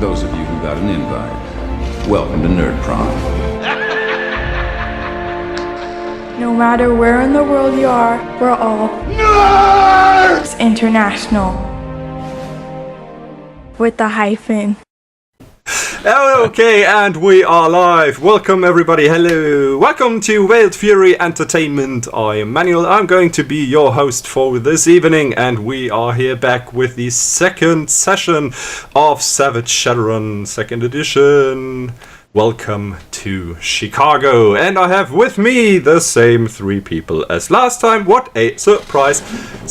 those of you who got an invite, welcome to Nerd Prime. No matter where in the world you are, we're all Nerds International. With the hyphen. Okay, and we are live. Welcome everybody, hello. Welcome to Veiled Fury Entertainment. I am Manuel, I'm going to be your host for this evening, and we are here back with the second session of Savage Shadowrun Second Edition. Welcome to Chicago, and I have with me the same three people as last time. What a surprise!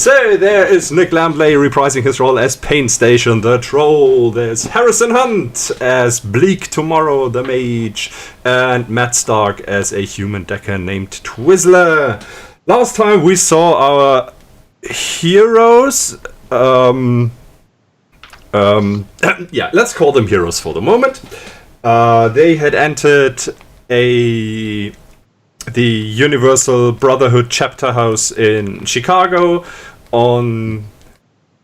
So there is Nick Lambley reprising his role as Pain Station the Troll. There's Harrison Hunt as Bleak Tomorrow the Mage, and Matt Stark as a human decker named Twizzler. Last time we saw our heroes. Yeah, let's call them heroes for the moment. They had entered the Universal Brotherhood chapter house in Chicago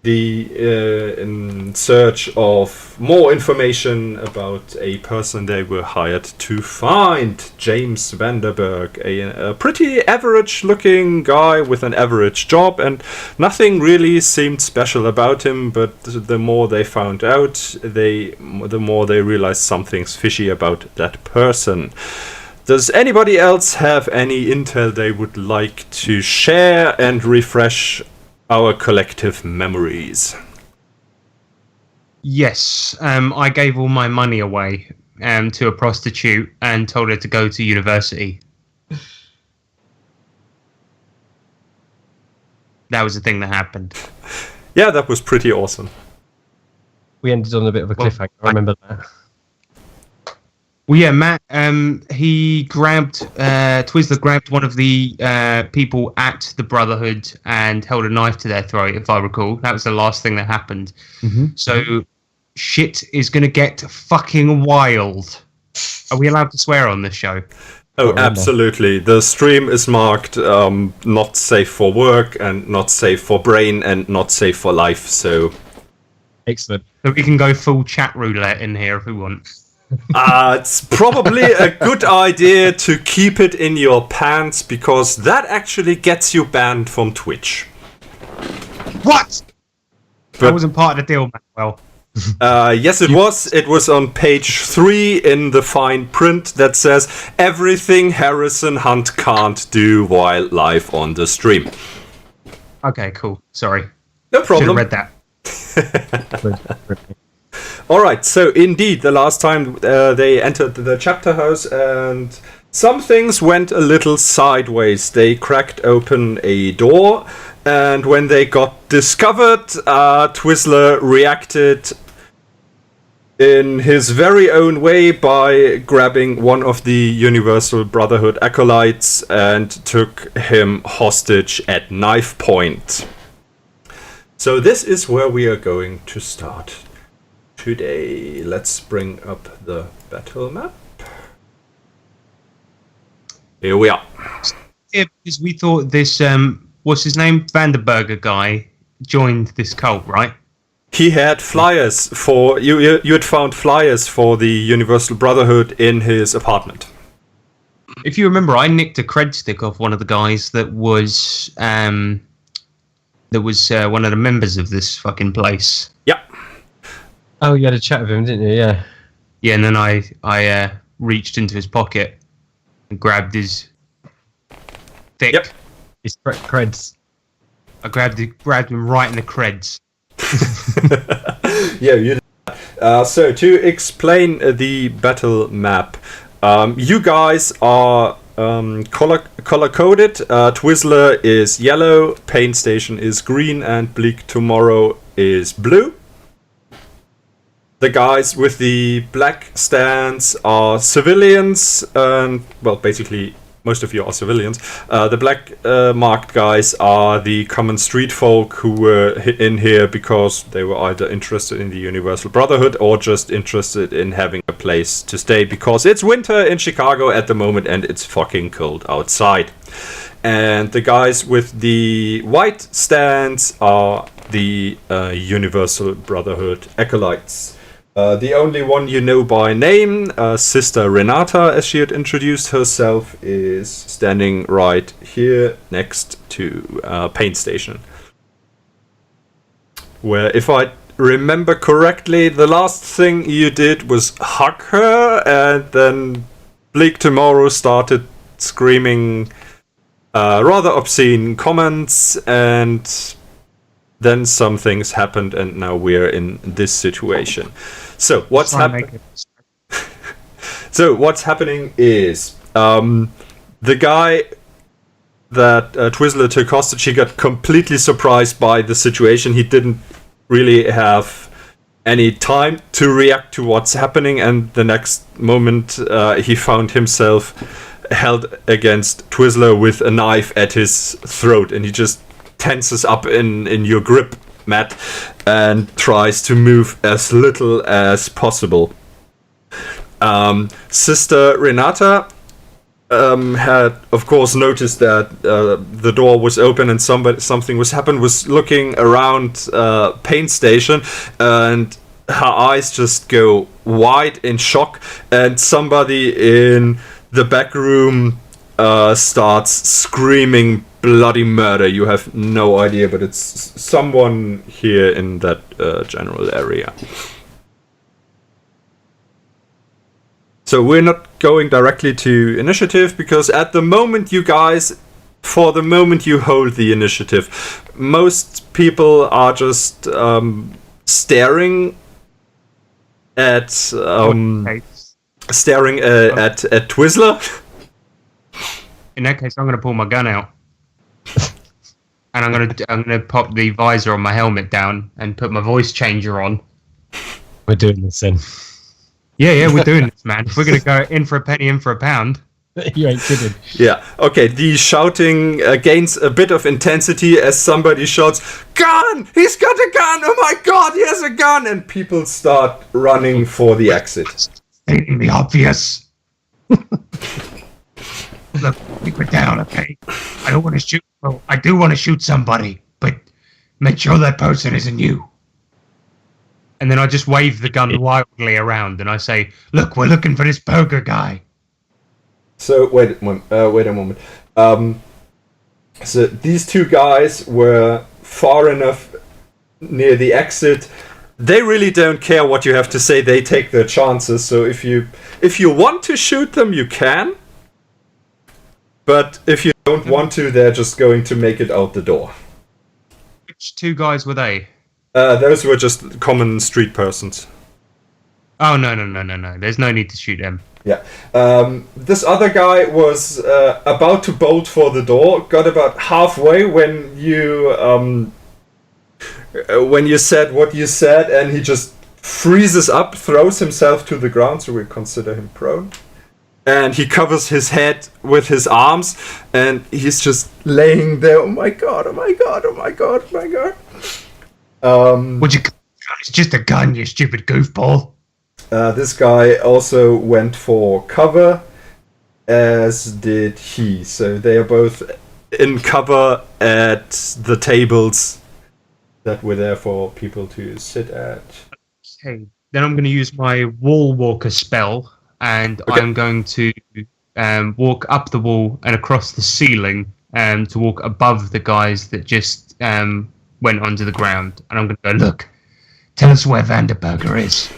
in search of more information about a person they were hired to find, James Vanderberg, a pretty average-looking guy with an average job, and nothing really seemed special about him, but the more they found out, the more they realized something's fishy about that person. Does anybody else have any intel they would like to share and refresh our collective memories? Yes, I gave all my money away to a prostitute and told her to go to university. That was the thing that happened. Yeah, that was pretty awesome. We ended on a bit of a cliffhanger, I remember that. Well, yeah, Matt, Twizzler grabbed one of the people at the Brotherhood and held a knife to their throat, if I recall. That was the last thing that happened. Mm-hmm. So, shit is going to get fucking wild. Are we allowed to swear on this show? Oh, absolutely. The stream is marked not safe for work, and not safe for brain, and not safe for life, so... Excellent. So we can go full chat roulette in here if we want. It's probably a good idea to keep it in your pants, because that actually gets you banned from Twitch. What? That wasn't part of the deal, Manuel. Yes, it was. It was on page 3 in the fine print that says everything Harrison Hunt can't do while live on the stream. Okay, cool. Sorry. No problem. Should have read that. Alright, so indeed, the last time they entered the chapter house, and some things went a little sideways. They cracked open a door, and when they got discovered, Twizzler reacted in his very own way by grabbing one of the Universal Brotherhood acolytes and took him hostage at knife point. So this is where we are going to start today. Let's bring up the battle map. Here we are. Yeah, because we thought this, what's his name? Vanderberger guy joined this cult, right? He had flyers for... You had found flyers for the Universal Brotherhood in his apartment. If you remember, I nicked a cred stick off one of the guys that was one of the members of this fucking place. Yeah. Oh, you had a chat with him, didn't you? Yeah. Yeah, and then I reached into his pocket and grabbed his thick. Yep. His creds. I grabbed him right in the creds. Yeah, you did. So to explain the battle map, you guys are color coded. Twizzler is yellow, Pain Station is green, and Bleak Tomorrow is blue. The guys with the black stands are civilians, and well, basically most of you are civilians. The black marked guys are the common street folk who were in here because they were either interested in the Universal Brotherhood or just interested in having a place to stay because it's winter in Chicago at the moment and it's fucking cold outside. And the guys with the white stands are the Universal Brotherhood acolytes. The only one you know by name, Sister Renata, as she had introduced herself, is standing right here next to Paint Station. Where, if I remember correctly, the last thing you did was hug her, and then Bleak Tomorrow started screaming rather obscene comments, and then some things happened, and now we're in this situation. So what's happening? So what's happening is the guy that Twizzler took hostage, he got completely surprised by the situation. He didn't really have any time to react to what's happening, and the next moment he found himself held against Twizzler with a knife at his throat, and he just tenses up in your grip, Matt, and tries to move as little as possible. Sister Renata had, of course, noticed that the door was open and something was happened, was looking around Paint Station, and her eyes just go wide in shock, and somebody in the back room starts screaming bloody murder. You have no idea, but it's someone here in that general area. So we're not going directly to initiative, because at the moment you guys, for the moment you hold the initiative, most people are just staring at Twizzler. In that case, I'm going to pull my gun out, and I'm going to pop the visor on my helmet down and put my voice changer on. We're doing this then. Yeah, we're doing this, man. We're going to go in for a penny, in for a pound. You ain't kidding. Yeah, okay, the shouting gains a bit of intensity as somebody shouts, "Gun! He's got a gun! Oh my god, he has a gun!" And people start running for the exit. Stating the obvious. Look, keep it down, okay? I don't want to shoot. Well, I do want to shoot somebody, but make sure that person isn't you. And then I just wave the gun wildly around, and I say, "Look, we're looking for this burger guy." So wait a moment. So these two guys were far enough near the exit. They really don't care what you have to say. They take their chances. So if you want to shoot them, you can. But if you don't want to, they're just going to make it out the door. Which two guys were they? Those were just common street persons. Oh, no. There's no need to shoot them. Yeah. This other guy was about to bolt for the door, got about halfway when you said what you said, and he just freezes up, throws himself to the ground, so we consider him prone. And he covers his head with his arms, and he's just laying there. Oh my god, oh my god, oh my god, oh my god. It's just a gun, you stupid goofball. This guy also went for cover, as did he. So they are both in cover at the tables that were there for people to sit at. Okay, then I'm going to use my wall walker spell, and Okay. I'm going to walk up the wall and across the ceiling to walk above the guys that just went onto the ground. And I'm going to go, "Look, tell us where Vanderburger is."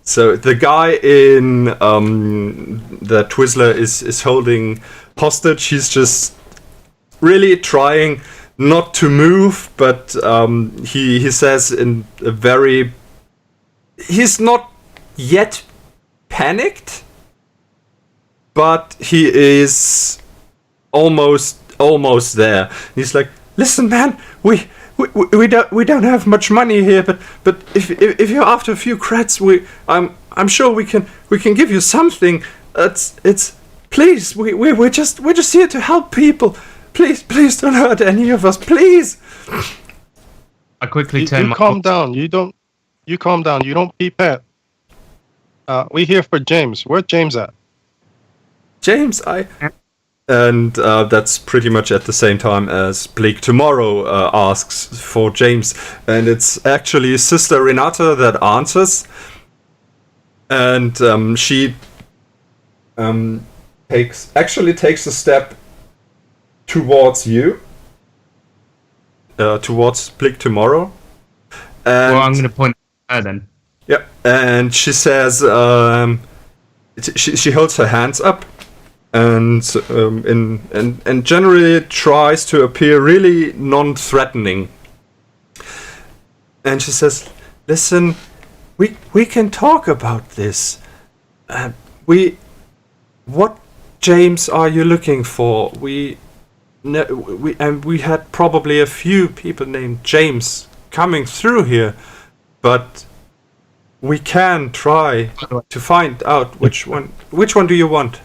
So the guy in that Twizzler is holding hostage, he's just really trying not to move, but he says in a very... He's not yet panicked, but he is almost there. He's like, "Listen, man, we don't have much money here, but if you're after a few creds, I'm sure we can give you something. It's please, we're just here to help people. Please don't hurt any of us, please." I quickly turn You my... calm down. You calm down. You don't peep at. We here for James. Where's James at? James, And that's pretty much at the same time as Bleak Tomorrow asks for James. And it's actually Sister Renata that answers. And she takes a step towards you. Towards Bleak Tomorrow. And Well, I'm going to point at her then. yeah, and she says, she holds her hands up, and generally tries to appear really non-threatening. And she says, "Listen, we can talk about this. What James are you looking for? We had probably a few people named James coming through here, but we can try to find out which one. Which one do you want?"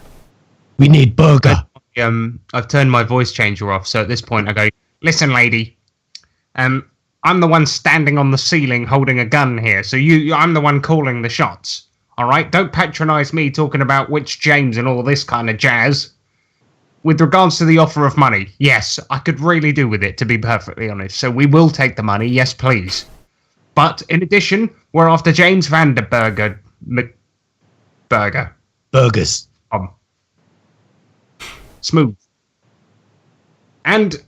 We need burger. I've turned my voice changer off, so at this point I go, "Listen, lady, I'm the one standing on the ceiling holding a gun here, so I'm the one calling the shots. All right, don't patronize me talking about which James and all this kind of jazz. With regards to the offer of money, yes, I could really do with it, to be perfectly honest. So we will take the money, yes, please. But in addition, we're after James Vanderberger McBurger. Burgers. Smooth. And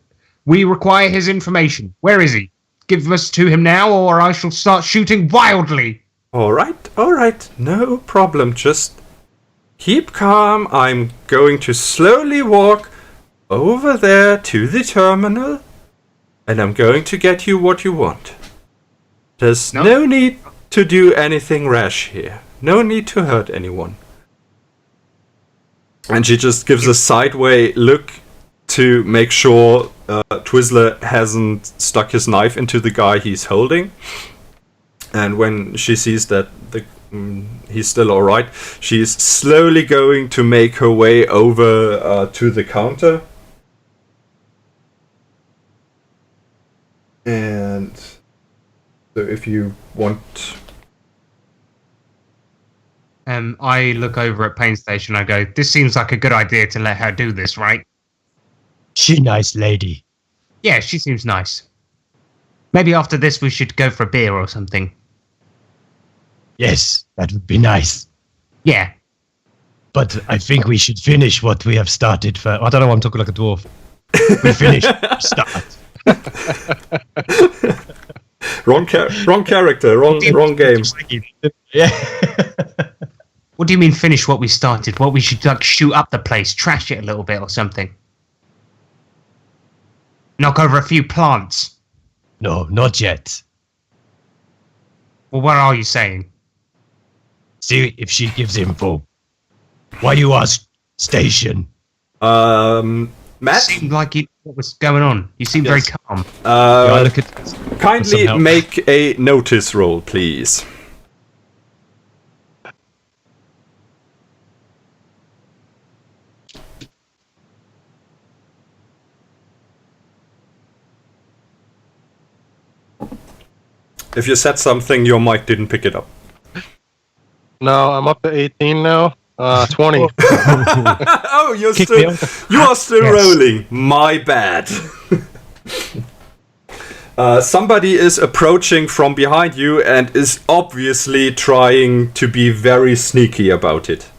we require his information. Where is he? Give us to him now, or I shall start shooting wildly." All right, no problem. Just keep calm. I'm going to slowly walk over there to the terminal, and I'm going to get you what you want. There's no need to do anything rash here. No need to hurt anyone. And she just gives a sideway look to make sure Twizzler hasn't stuck his knife into the guy he's holding. And when she sees that he's still alright, she's slowly going to make her way over to the counter. And so if you want... I look over at Pain Station. I go, "This seems like a good idea to let her do this, right?" She nice lady. Yeah, she seems nice. Maybe after this we should go for a beer or something. Yes, that would be nice. Yeah. But I think we should finish what we have started for... I don't know why I'm talking like a dwarf. We finish, start. Wrong character, wrong game. Yeah. What do you mean finish what we started? What, we should like shoot up the place, trash it a little bit or something? Knock over a few plants? No, not yet. Well, what are you saying? See if she gives info. Why you ask Station? Matt? Seemed like you what was going on. You seem very calm. I look at Kindly help. make a notice roll, please. If you said something, your mic didn't pick it up. No, I'm up to 18 now. 20. Oh, you are still Yes. rolling. My bad. Somebody is approaching from behind you and is obviously trying to be very sneaky about it.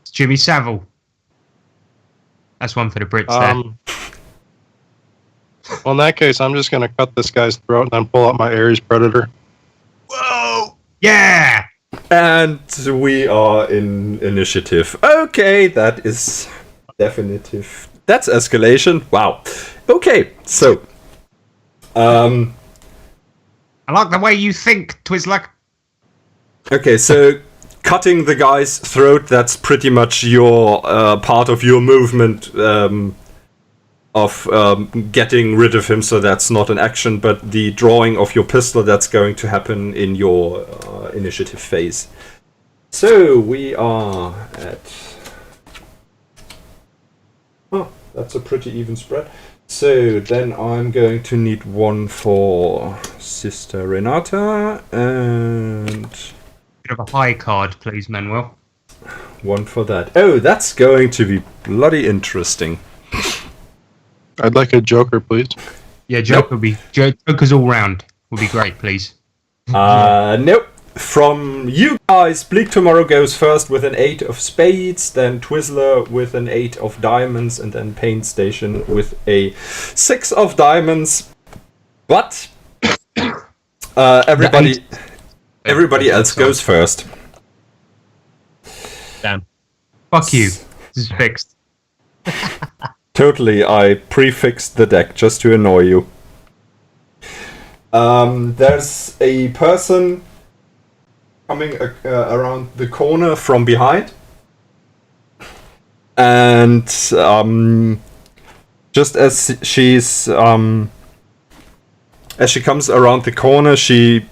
It's Jimmy Savile. That's one for the Brits there. Well, in that case, I'm just going to cut this guy's throat and then pull out my Ares Predator. Whoa! Yeah! And we are in initiative. Okay, that is definitive. That's escalation. Wow. Okay, so. I like the way you think, Twizzler. Okay, so cutting the guy's throat, that's pretty much your part of your movement of getting rid of him, so that's not an action, but the drawing of your pistol, that's going to happen in your initiative phase. So we are at... Oh, that's a pretty even spread. So then I'm going to need one for Sister Renata, and... Bit of a high card, please, Manuel. One for that. Oh, that's going to be bloody interesting. I'd like a Joker, please. Yeah, Joker Joker's all round would be great, please. Nope. From you guys, Bleak Tomorrow goes first with an 8 of spades, then Twizzler with an 8 of diamonds, and then Pain Station with a 6 of diamonds. But everybody else goes first. Damn. Fuck you. This is fixed. Totally, I prefixed the deck just to annoy you. There's a person coming around the corner from behind, and just as she's as she comes around the corner, she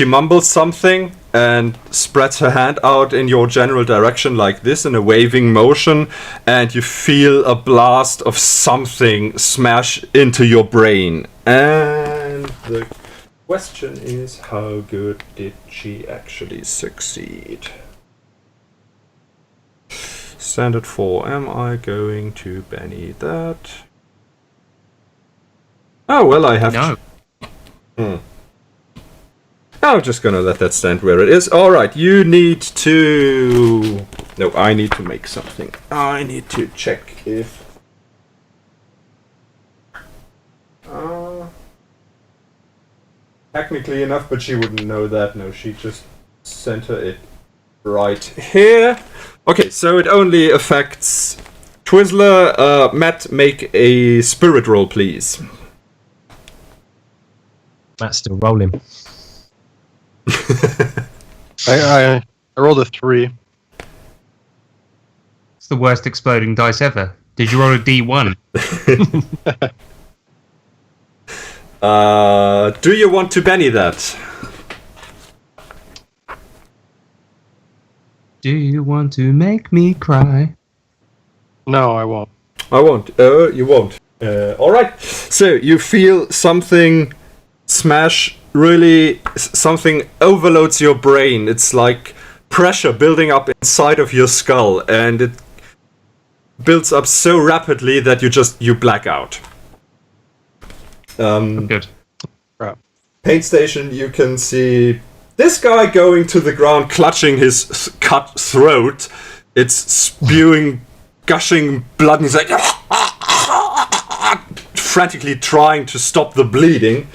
mumbles something and spreads her hand out in your general direction like this in a waving motion, and you feel a blast of something smash into your brain. And the question is, how good did she actually succeed? Standard 4. Am I going to Benny that? Oh, well, I have to. I'm just gonna let that stand where it is. Alright, you need to... No, I need to make something. I need to check if... Technically enough, but she wouldn't know that. No, she just center it right here. Okay, so it only affects Twizzler. Matt, make a spirit roll, please. Matt's still rolling. I rolled a 3. It's the worst exploding dice ever. Did you roll a D1? Do you want to Benny that? Do you want to make me cry? No, I won't. I won't. You won't. Alright. So, you feel something smash, really, something overloads your brain. It's like pressure building up inside of your skull, and it builds up so rapidly that you black out. Good. Paint Station, you can see this guy going to the ground, clutching his cut throat. It's spewing, gushing blood, and he's like frantically trying to stop the bleeding.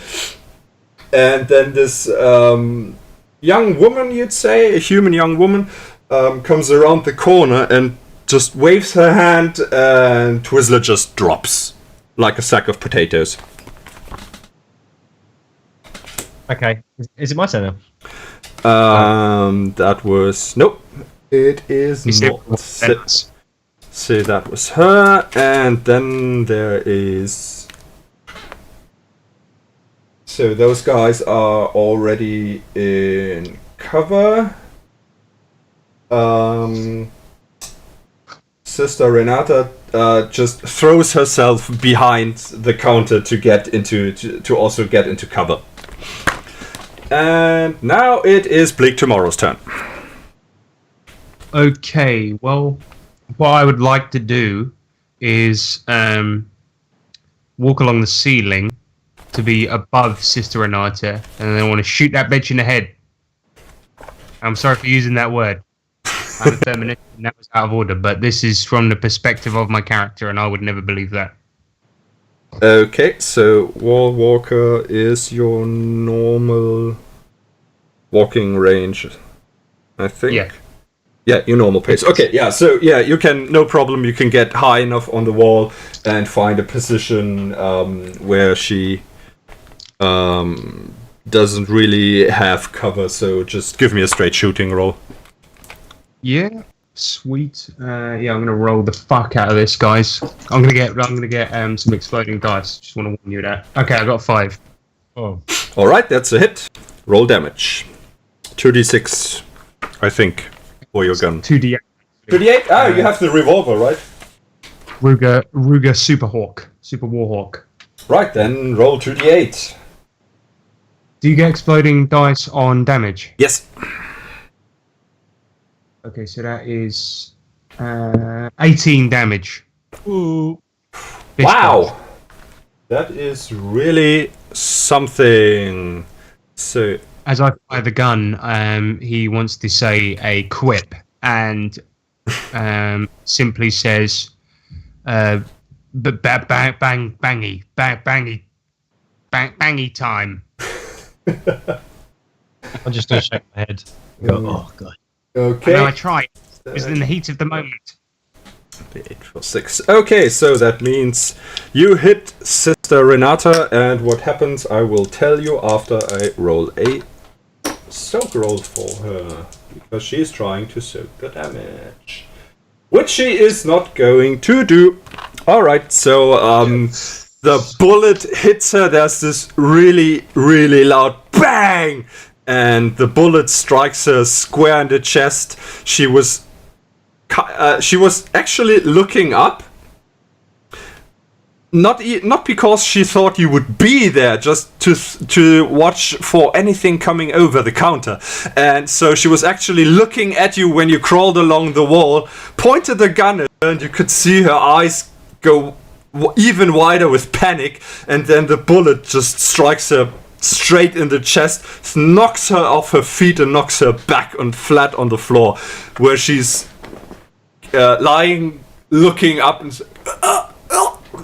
And then this young woman, you'd say, a human young woman, comes around the corner and just waves her hand, and Twizzler just drops like a sack of potatoes. Okay, is it my turn now? That was... Nope, it is not. So that was her, and then there is... So those guys are already in cover. Sister Renata just throws herself behind the counter to get into to also get into cover. And now it is Bleak Tomorrow's turn. Okay, well, what I would like to do is walk along the ceiling to be above Sister Renata, and then I want to shoot that bitch in the head. I'm sorry for using that word. I'm a feminist, and that was out of order, but this is from the perspective of my character, and I would never believe that. Okay, so Wall Walker is your normal walking range, I think. Yeah. Yeah, your normal pace. Okay, yeah, so yeah, you can, no problem, you can get high enough on the wall and find a position where she doesn't really have cover, so just give me a straight shooting roll. Yeah, sweet. Yeah, I'm gonna roll the fuck out of this, guys. I'm gonna get some exploding dice. Just want to warn you of that. Okay, I got 5. Oh. Alright, that's a hit. Roll damage. 2d6, I think, for your gun. 2d8. 2d8? Ah, you have the revolver, right? Ruger Super Warhawk. Right, then roll 2d8. Do you get exploding dice on damage? Yes. Okay, so that is 18 damage. Ooh. Wow! That is really something. So, As I fire the gun, he wants to say a quip and simply says, bangy time. I'm just gonna shake my head. Go, oh god. okay. No, I tried. It was in the heat of the moment. 8 for 6. Okay, so that means you hit Sister Renata, and what happens I will tell you after I roll a soak roll for her, because she is trying to soak the damage, which she is not going to do. Alright, so the bullet hits her, there's this really, really loud bang, and the bullet strikes her square in the chest. She was actually looking up, not because she thought you would be there, just to watch for anything coming over the counter. And so she was actually looking at you when you crawled along the wall, pointed the gun at her, and you could see her eyes go even wider with panic, and then the bullet just strikes her straight in the chest, knocks her off her feet and knocks her back and flat on the floor, where she's lying, looking up,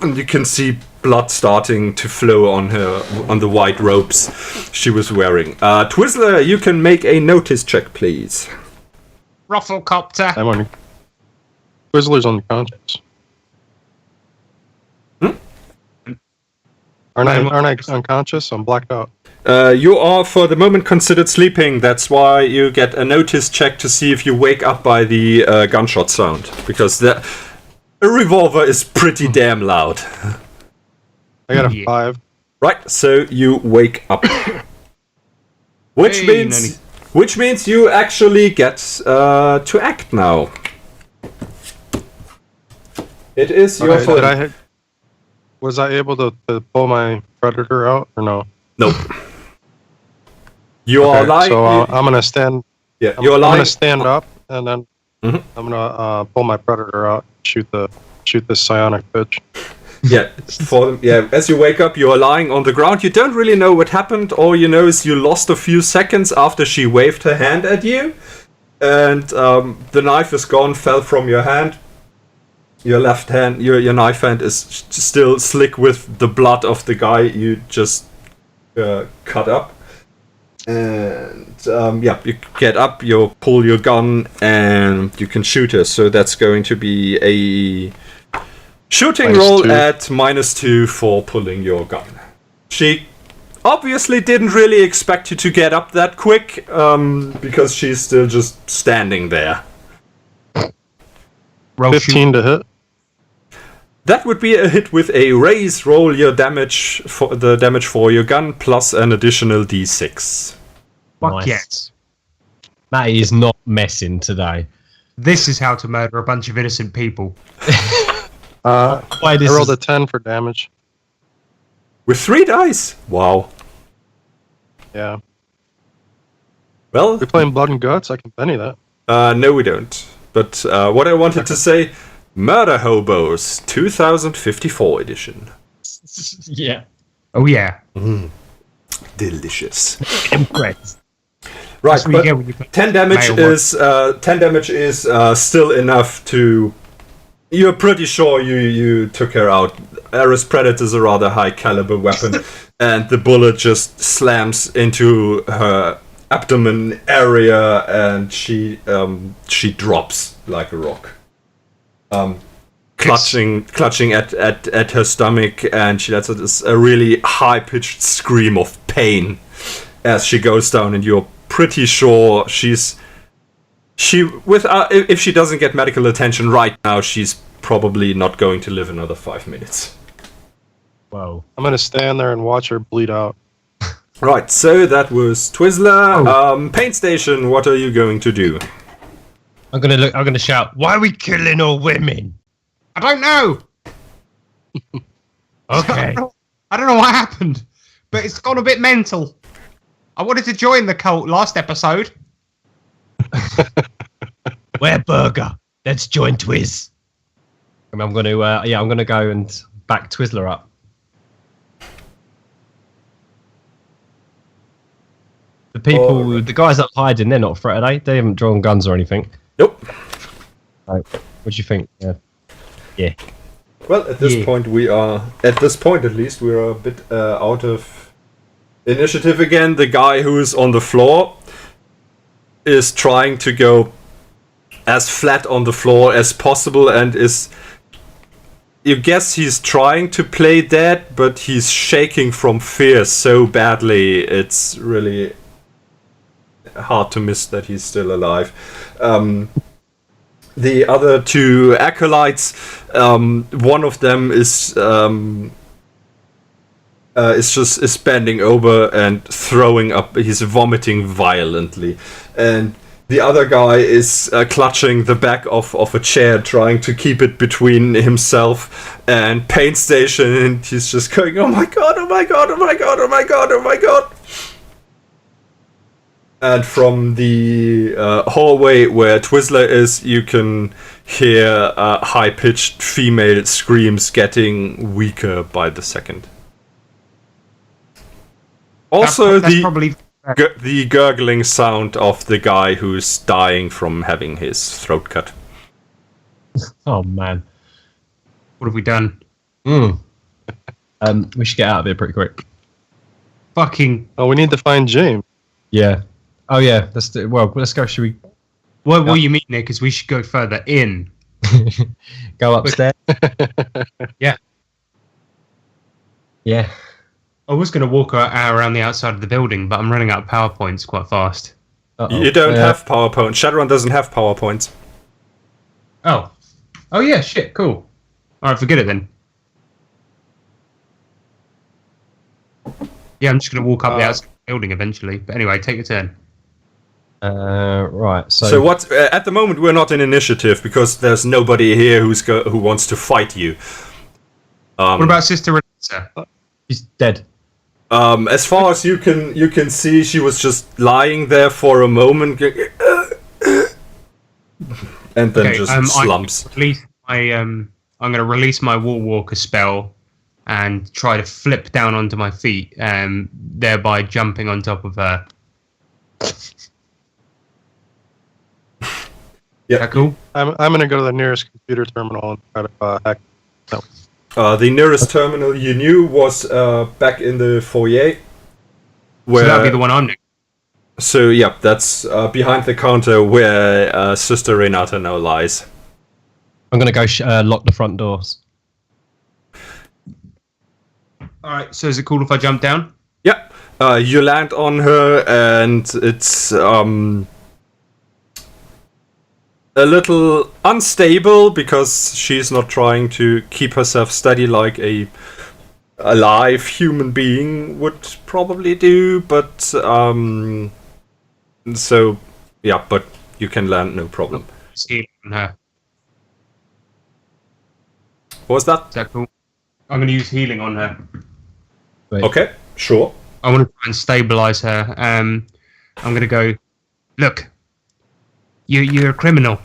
and you can see blood starting to flow on her, on the white robes she was wearing. Twizzler, you can make a notice check, please. Rufflecopter. I'm on. Twizzler's unconscious. Aren't I unconscious? I'm blacked out. You are for the moment considered sleeping. That's why you get a notice check to see if you wake up by the gunshot sound, because a revolver is pretty damn loud. I got a 5. Right, so you wake up, which means you actually get to act now. It is your turn. Was I able to pull my predator out or no? Nope. You are lying. So I'm gonna stand. Yeah, I'm gonna stand up and then I'm gonna pull my predator out. Shoot this psionic bitch. Yeah, as you wake up, you are lying on the ground. You don't really know what happened. All you know is you lost a few seconds after she waved her hand at you, and the knife is gone, fell from your hand. Your left hand, your knife hand is still slick with the blood of the guy you just cut up. And you get up, you pull your gun, and you can shoot her. So that's going to be a shooting roll -2. At -2 for pulling your gun. She obviously didn't really expect you to get up that quick, because she's still just standing there. Roll 15 to hit. That would be a hit with a raise. Roll your damage for your gun plus an additional d6. Fuck Nice. yes. Matty is not messing today. This is how to murder a bunch of innocent people. I rolled a 10 for damage. With 3 dice. Wow. Yeah. Well, We're playing Blood and Guts. I can penny that. no, we don't. But what I wanted to say, Murder Hobos 2054 edition. Yeah. Oh yeah. Delicious. Impressed. Right, That's what you but get when you put 10 damage mail is 10 damage is still enough to. You're pretty sure you took her out. Ares Predator is a rather high caliber weapon, and the bullet just slams into her abdomen area, and she drops like a rock, clutching at her stomach, and she lets a really high pitched scream of pain as she goes down, and you're pretty sure if she doesn't get medical attention right now, she's probably not going to live another 5 minutes. Whoa. I'm gonna stand there and watch her bleed out. Right, so that was Twizzler. Paint Station, what are you going to do? I'm gonna shout, why are we killing all women? I don't know. Okay. I don't know what happened, but it's gone a bit mental. I wanted to join the cult last episode. Where Burger? Let's join Twiz. I'm going to, I'm going to go and back Twizzler up. The people, the guys up hiding, they're not a threat, are they? They haven't drawn guns or anything. Nope. Right. What do you think? Yeah. Well, at this point at least, we are a bit out of initiative again. The guy who's on the floor is trying to go as flat on the floor as possible and is... You guess he's trying to play dead, but he's shaking from fear so badly, it's really hard to miss that he's still alive. The other two acolytes, one of them is bending over and throwing up. He's vomiting violently, and the other guy is clutching the back of a chair, trying to keep it between himself and Pain Station, and he's just going, "Oh my god! Oh my god! Oh my god! Oh my god! Oh my god!" And from the hallway where Twizzler is, you can hear high-pitched female screams getting weaker by the second. Also, that's probably the gurgling sound of the guy who's dying from having his throat cut. Oh, man. What have we done? We should get out of here pretty quick. Fucking. Oh, we need to find James. Yeah. Oh, yeah. Let's go. Should we What do you mean, Nick? Because we should go further in. go upstairs? Yeah. Yeah. I was going to walk around the outside of the building, but I'm running out of PowerPoints quite fast. Uh-oh. You don't have PowerPoint. Shadowrun doesn't have PowerPoints. Oh. Oh, yeah, shit, cool. All right, forget it then. Yeah, I'm just going to walk up the outside of the building eventually. But anyway, take your turn. Right. So what? At the moment, we're not in initiative because there's nobody here who wants to fight you. What about Sister Renata? She's dead. As far as you can see, she was just lying there for a moment, and then just slumps. I'm going to release my Wall Walker spell and try to flip down onto my feet, thereby jumping on top of her. Yeah, is that cool? I'm going to go to the nearest computer terminal and try to hack. No. The nearest terminal you knew was back in the foyer. So that'll be the one I'm doing. So yeah, that's behind the counter where Sister Renata now lies. I'm going to go lock the front doors. Alright, so is it cool if I jump down? Yeah, you land on her and it's a little unstable because she's not trying to keep herself steady like a alive human being would probably do, but so yeah, but you can land no problem. See on her. What was that? Is that cool? I'm going to use healing on her. Wait. Okay, sure. I want to try and stabilize her. I'm going to go, look, you're a criminal,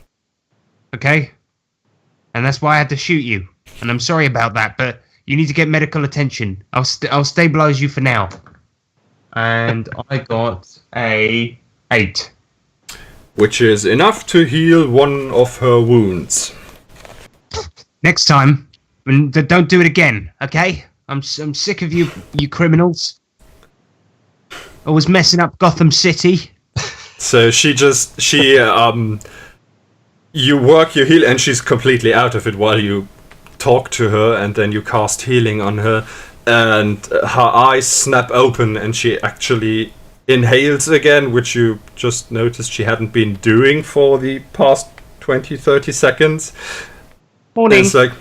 okay? And that's why I had to shoot you. And I'm sorry about that, but you need to get medical attention. I'll stabilize you for now. And I got a 8. Which is enough to heal one of her wounds. Next time, don't do it again, okay? I'm sick of you criminals. Always messing up Gotham City. So you work your heal and she's completely out of it while you talk to her, and then you cast healing on her and her eyes snap open and she actually inhales again, which you just noticed she hadn't been doing for the past 20-30 seconds. Morning. And it's like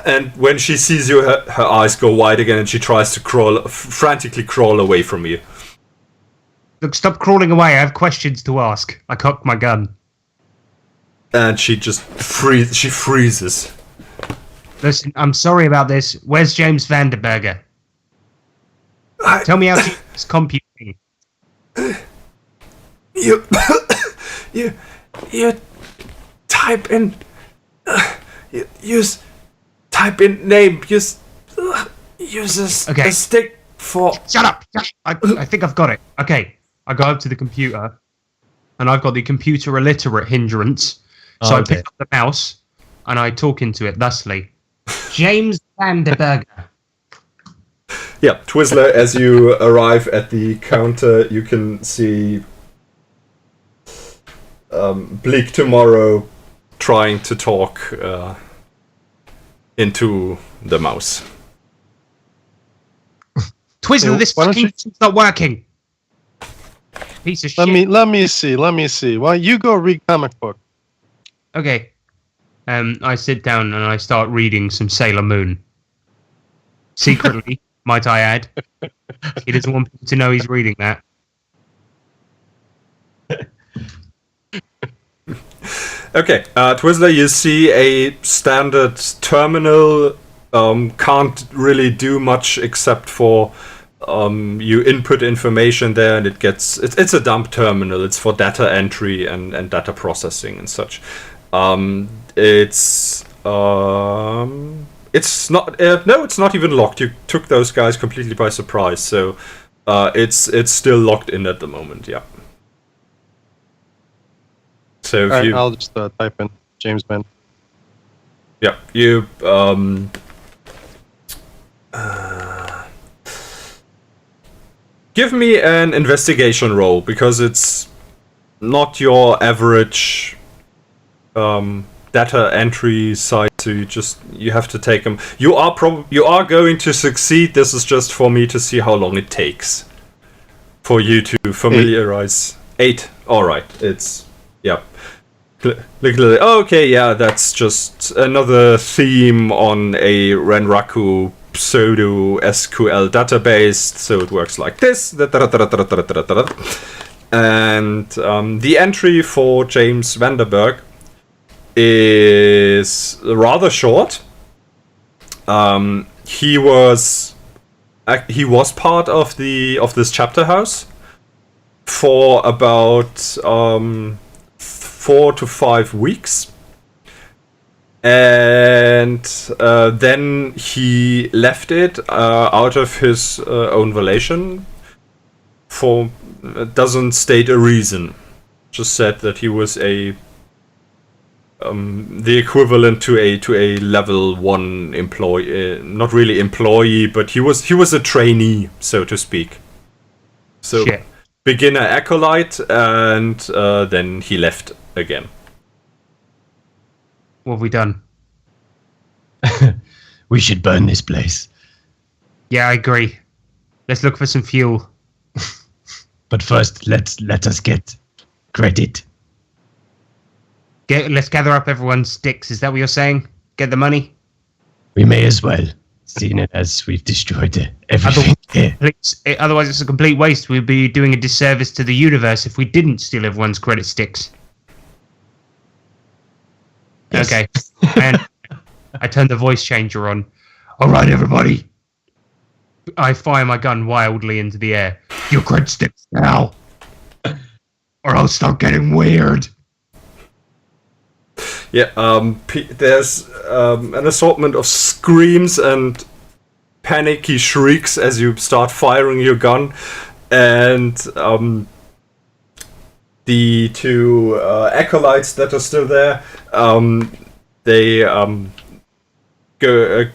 and when she sees you, her eyes go wide again and she tries to frantically crawl away from you. Look, stop crawling away. I have questions to ask. I cocked my gun. And she just freezes. Listen, I'm sorry about this. Where's James Vanderberger? Tell me how to use computing. You, you type in, type in name, use a stick for... Shut up! I think I've got it. Okay, I go up to the computer, and I've got the computer illiterate hindrance, so I pick up the mouse, and I talk into it thusly. James Vanderberger. Yeah, Twizzler, as you arrive at the counter, you can see Bleak Tomorrow trying to talk into the mouse. Twizzler, this fucking thing's not working. Piece of shit. Let me see. Why you go read comic book? Okay. I sit down and I start reading some Sailor Moon. Secretly, might I add. He doesn't want people to know he's reading that. Okay, Twizzler, you see a standard terminal. Can't really do much except for you input information there, and it's a dump terminal. It's for data entry and data processing and such. It's not it's not even locked. You took those guys completely by surprise, so it's still locked in at the moment. Yeah. So if I'll just type in James Bond. Yeah, you give me an investigation roll, because it's not your average data entry site. So you have to take them. You are going to succeed. This is just for me to see how long it takes for you to familiarize. 8. All right. It's okay, yeah, that's just another theme on a Renraku pseudo SQL database, so it works like this. And the entry for James Vanderberg is rather short. He was part of this chapter house for about 4 to 5 weeks, and then he left it out of his own volition. Doesn't state a reason, just said that he was the equivalent to a level 1 employee, not really employee, but he was a trainee, so to speak. So Shit. Beginner acolyte, and then he left again. What have we done? We should burn this place. Yeah, I agree. Let's look for some fuel. But first, let us get credit. Let's gather up everyone's sticks. Is that what you're saying? Get the money? We may as well, seeing it as we've destroyed everything here. Otherwise, it's a complete waste. We'd be doing a disservice to the universe if we didn't steal everyone's credit sticks. Yes. Okay. And I turn the voice changer on. All right, everybody. I fire my gun wildly into the air. Your credit sticks now, or I'll start getting weird. Yeah, there's an assortment of screams and panicky shrieks as you start firing your gun, and the two acolytes that are still there, they go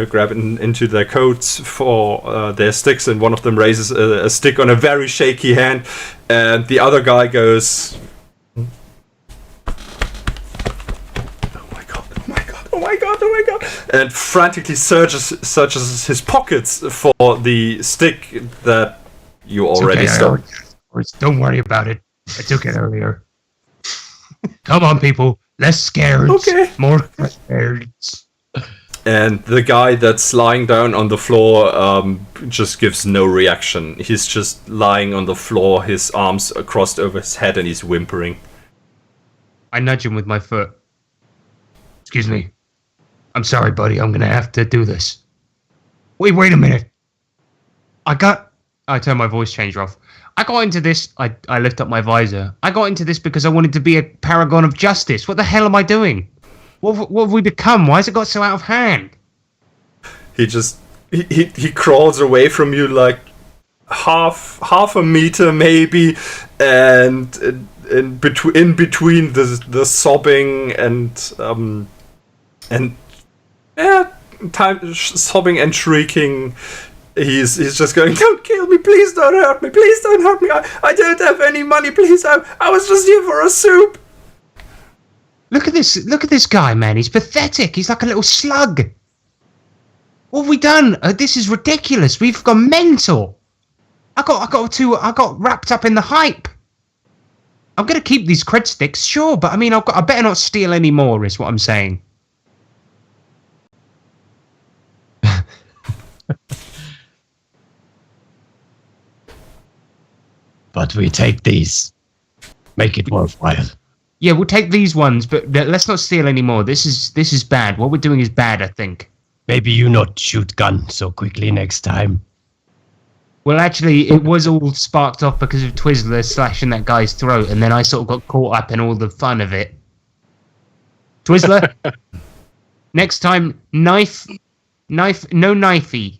grab into their coats for their sticks, and one of them raises a stick on a very shaky hand, and the other guy goes, oh my god, and frantically searches his pockets for the stick that you already stole. Don't worry about it. I took it earlier. Come on, people. Less scared. Okay. More scared. And the guy that's lying down on the floor just gives no reaction. He's just lying on the floor, his arms crossed over his head, and he's whimpering. I nudge him with my foot. Excuse me. I'm sorry, buddy. I'm gonna have to do this. Wait a minute. I turn my voice changer off. I got into this. I lift up my visor. I got into this because I wanted to be a paragon of justice. What the hell am I doing? What have we become? Why has it got so out of hand? He just he crawls away from you like half a meter maybe, and in between the sobbing and sobbing and shrieking. He's just going, don't kill me, please don't hurt me, please don't hurt me, I don't have any money, please, I was just here for a soup. Look at this guy, man, he's pathetic, he's like a little slug. What have we done? This is ridiculous, we've gone mental. I got wrapped up in the hype. I'm gonna keep these cred sticks, sure, but I mean, I better not steal any more, is what I'm saying. But we take these. Make it worthwhile. Yeah, we'll take these ones, but let's not steal any more. This is bad. What we're doing is bad, I think. Maybe you not shoot gun so quickly next time. Well, actually, it was all sparked off because of Twizzler slashing that guy's throat, and then I sort of got caught up in all the fun of it. Twizzler, next time, knife, no knifey.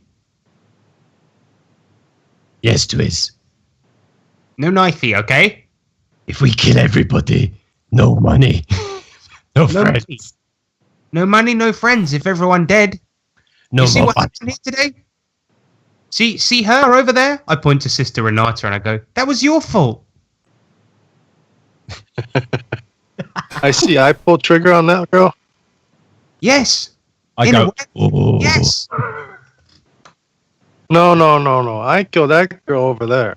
Yes, Twiz. No knifey, okay? If we kill everybody, no money. No friends. Money. No money, no friends. If everyone dead. No you see more what happened here today? See her over there? I point to Sister Renata and I go, that was your fault. I see. I pulled trigger on that girl. Yes. I In a go, way. oh. Yes. No. I killed that girl over there.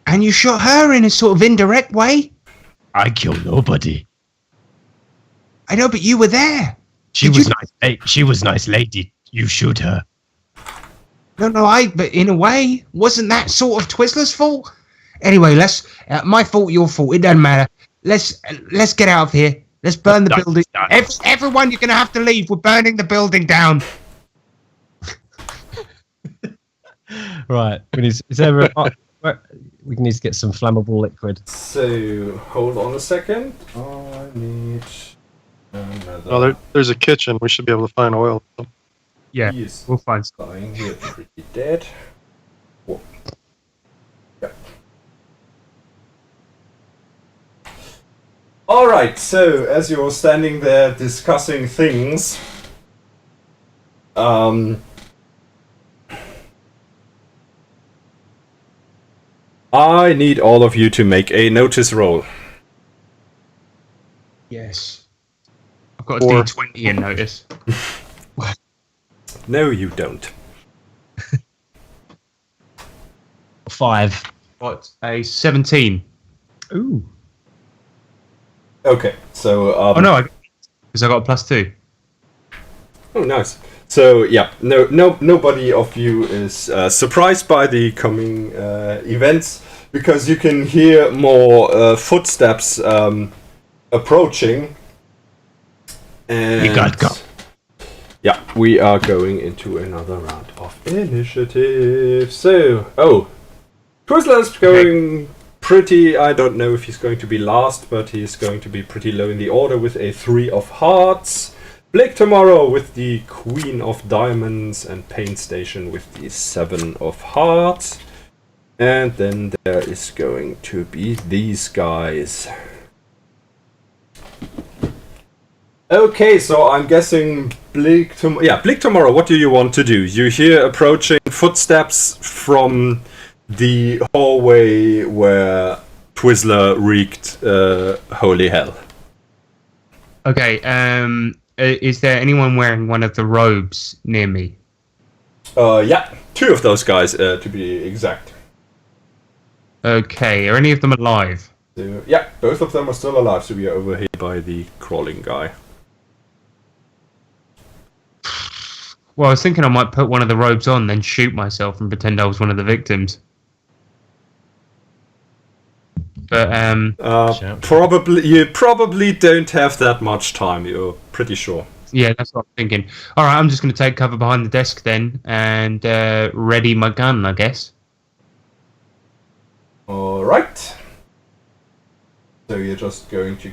And you shot her in a sort of indirect way? I killed nobody. I know, but you were there. She was nice. Hey, she was nice lady. You shoot her. No, but in a way, wasn't that sort of Twizzler's fault? Anyway, my fault, your fault, it doesn't matter. Let's get out of here. Let's burn the building. Everyone, you're going to have to leave. We're burning the building down. Right. Is there we need to get some flammable liquid. So, hold on a second. I need another... Oh, there's a kitchen. We should be able to find oil. Yeah, He's we'll find some. dying here, pretty dead. Whoa. Yeah. Alright, so, as you're standing there discussing things... I need all of you to make a notice roll. Yes. I've got a D20 in notice. No, you don't. 5. What? A 17. Ooh. Okay, so... oh no, because I got a +2. Oh, nice. So yeah, nobody of you is surprised by the coming events because you can hear more footsteps approaching. And We got go. yeah, we are going into another round of initiative. So, Twizzler's going pretty. I don't know if he's going to be last, but he's going to be pretty low in the order with a 3 of hearts. Blake tomorrow with the Queen of Diamonds and Paint Station with the 7 of Hearts. And then there is going to be these guys. Okay, so I'm guessing Blake tomorrow, what do you want to do? You hear approaching footsteps from the hallway where Twizzler wreaked holy hell. Okay, is there anyone wearing one of the robes near me? Yeah, 2 of those guys, to be exact. Okay, are any of them alive? So, yeah, both of them are still alive, so we are over here by the crawling guy. Well, I was thinking I might put one of the robes on, then shoot myself and pretend I was one of the victims. But, you probably don't have that much time, you're pretty sure. yeah, that's what I'm thinking. Alright, I'm just going to take cover behind the desk then, and ready my gun, I guess. Alright. So you're just going to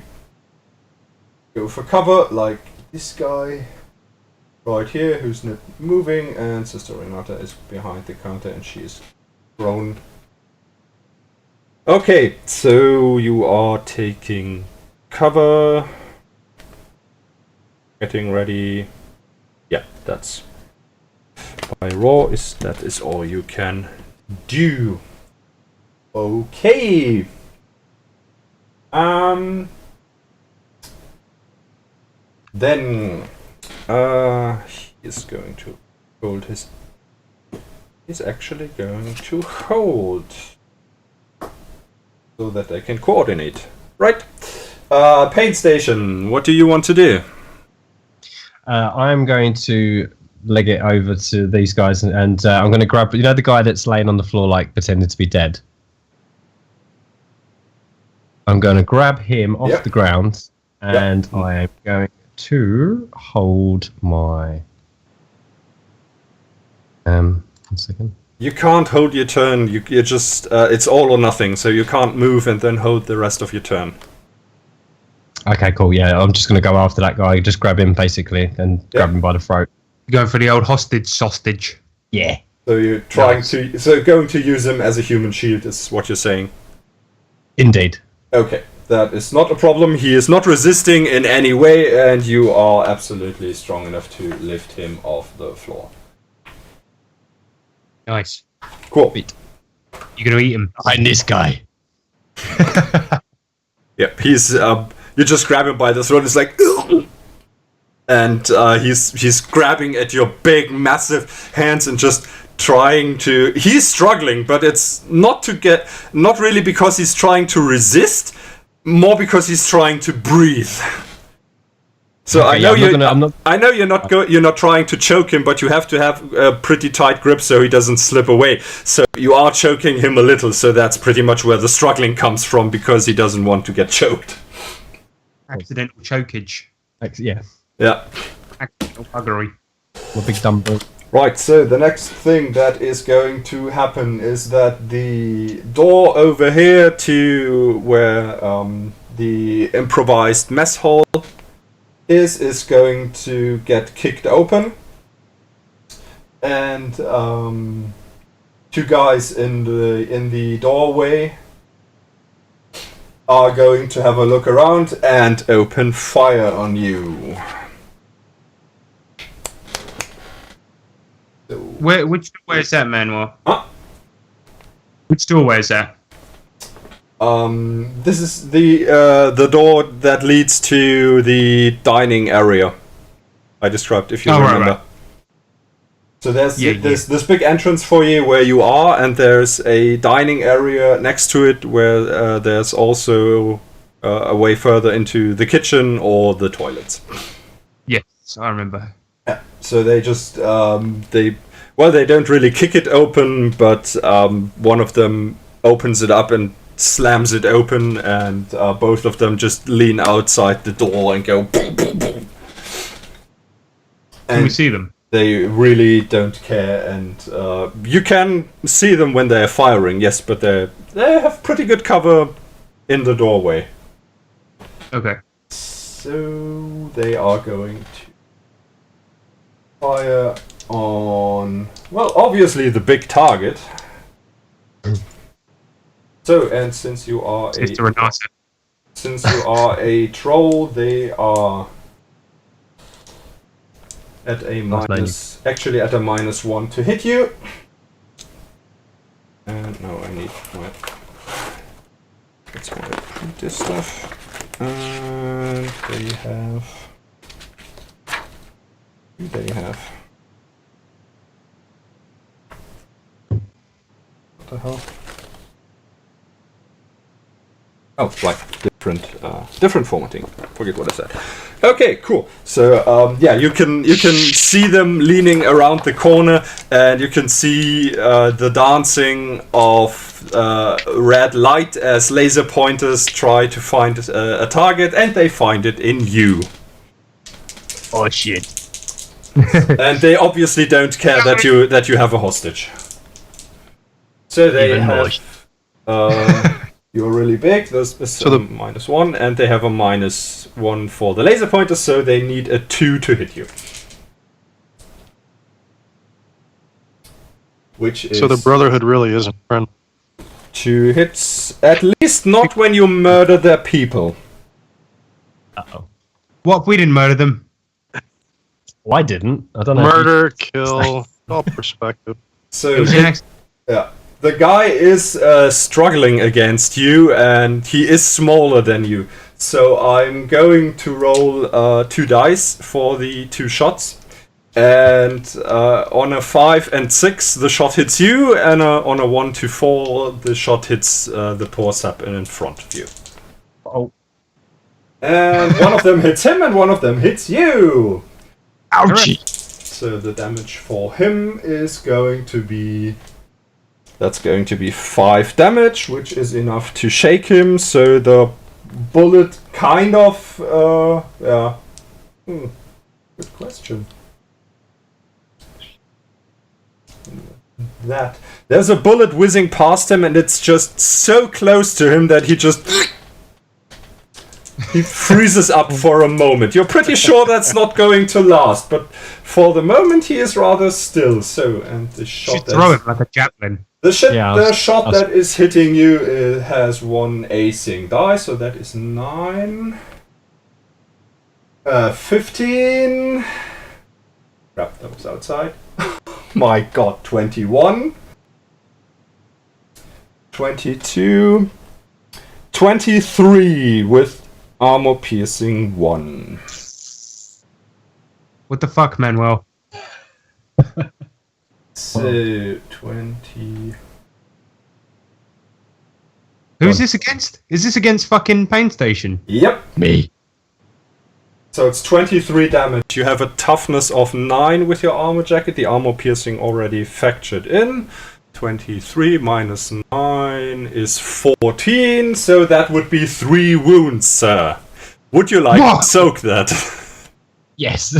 go for cover, like this guy right here, who's not moving, and Sister Renata is behind the counter and she is prone. Okay, so you are taking cover, getting ready. Yeah, that's by raw. That is all you can do. Okay. Then he is going to hold his. He's actually going to hold so that they can coordinate. Right. Paint station. What do you want to do? I'm going to leg it over to these guys, and I'm going to grab, the guy that's laying on the floor, like pretending to be dead. I'm going to grab him off the ground, and I am going to hold my. 1 second. You can't hold your turn. You just it's all or nothing. So you can't move and then hold the rest of your turn. Okay, cool. Yeah, I'm just going to go after that guy. Just grab him, basically, and grab him by the throat. You're going for the old hostage sausage. Yeah. So you're trying to. So going to use him as a human shield is what you're saying. Indeed. Okay, that is not a problem. He is not resisting in any way, and you are absolutely strong enough to lift him off the floor. Nice. Cool. You're going to eat him. Behind this guy. Yep, he's. You just grab him by the throat. It's like, ugh! And he's grabbing at your big, massive hands and just trying to. He's struggling, but it's not really because he's trying to resist, more because he's trying to breathe. So okay, I know you're not trying to choke him, but you have to have a pretty tight grip so he doesn't slip away. So you are choking him a little. So that's pretty much where the struggling comes from, because he doesn't want to get choked. Accidental chokage. Yeah. Yeah. Accidental buggery. I'm a big dumb boy. Right, so the next thing that is going to happen is that the door over here to where the improvised mess hall is going to get kicked open. And two guys in the doorway are going to have a look around and open fire on you. Which doorway is that, Manuel? Huh? Which doorway is that? This is the door that leads to the dining area I described, if you remember. Right. So there's this big entrance foyer where you are, and there's a dining area next to it where there's also a way further into the kitchen or the toilets. Yes, I remember. Yeah. So they just they don't really kick it open, but one of them opens it up and slams it open, and both of them just lean outside the door and go boom, boom, boom. Can we see them? They really don't care, and you can see them when they're firing, yes, but they have pretty good cover in the doorway. Okay. So they are going to fire on, well, obviously the big target. So, and since you are a troll, they are at a -1 to hit you. And no, I need that's my printer stuff. And they have. Who do they have? What the hell? Oh, right, different formatting. Forget what I said. Okay, cool. So you can see them leaning around the corner, and you can see the dancing of red light as laser pointers try to find a target, and they find it in you. Oh shit! And they obviously don't care that you have a hostage. So they have You're really big. There's So the- -1, and they have a -1 for the laser pointer, so they need a 2 to hit you. Which is So the Brotherhood really isn't friendly. 2 hits. At least not when you murder their people. Uh-oh. What if we didn't murder them? Well, I didn't. I don't know. Murder, kill, all perspective. So It was an accident. yeah, the guy is struggling against you, and he is smaller than you. So I'm going to roll 2 dice for the 2 shots. And on a 5 and 6, the shot hits you, and on a 1 to 4, the shot hits the poor sap in front of you. Oh, And one of them hits him, and one of them hits you. ouchie! So the damage for him is going to be... That's going to be 5 damage, which is enough to shake him. So the bullet kind of... yeah. Good question. That. There's a bullet whizzing past him, and it's just so close to him that he just... He freezes up for a moment. You're pretty sure that's not going to last, but for the moment he is rather still. So, and the shot Should throw it like a javelin. the Yeah, shot that is hitting you has 1 acing die, so that is 9. 15. Crap, that was outside. My god, 21. 22. 23 with armor piercing 1. What the fuck, Manuel? So 20. Who's this against? Is this against fucking Pain Station? Yep. Me. So it's 23 damage. You have a toughness of 9 with your armor jacket. The armor piercing already factored in. 23 minus 9 is 14. So that would be 3 wounds, sir. Would you like What? to soak that? Yes.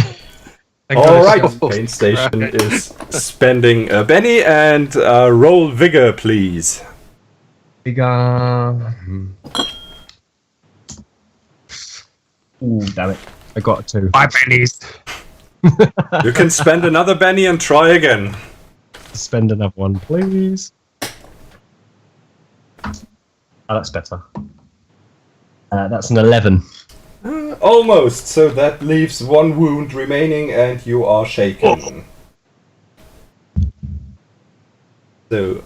Thank God All it's- right. Pain Station is spending a Benny, and roll vigor, please. Ooh, damn it. I got a 2. 5 pennies. You can spend another Benny and try again. Spend another one, please. Oh, that's better. That's an 11. Almost. So that leaves 1 wound remaining, and you are shaken. So,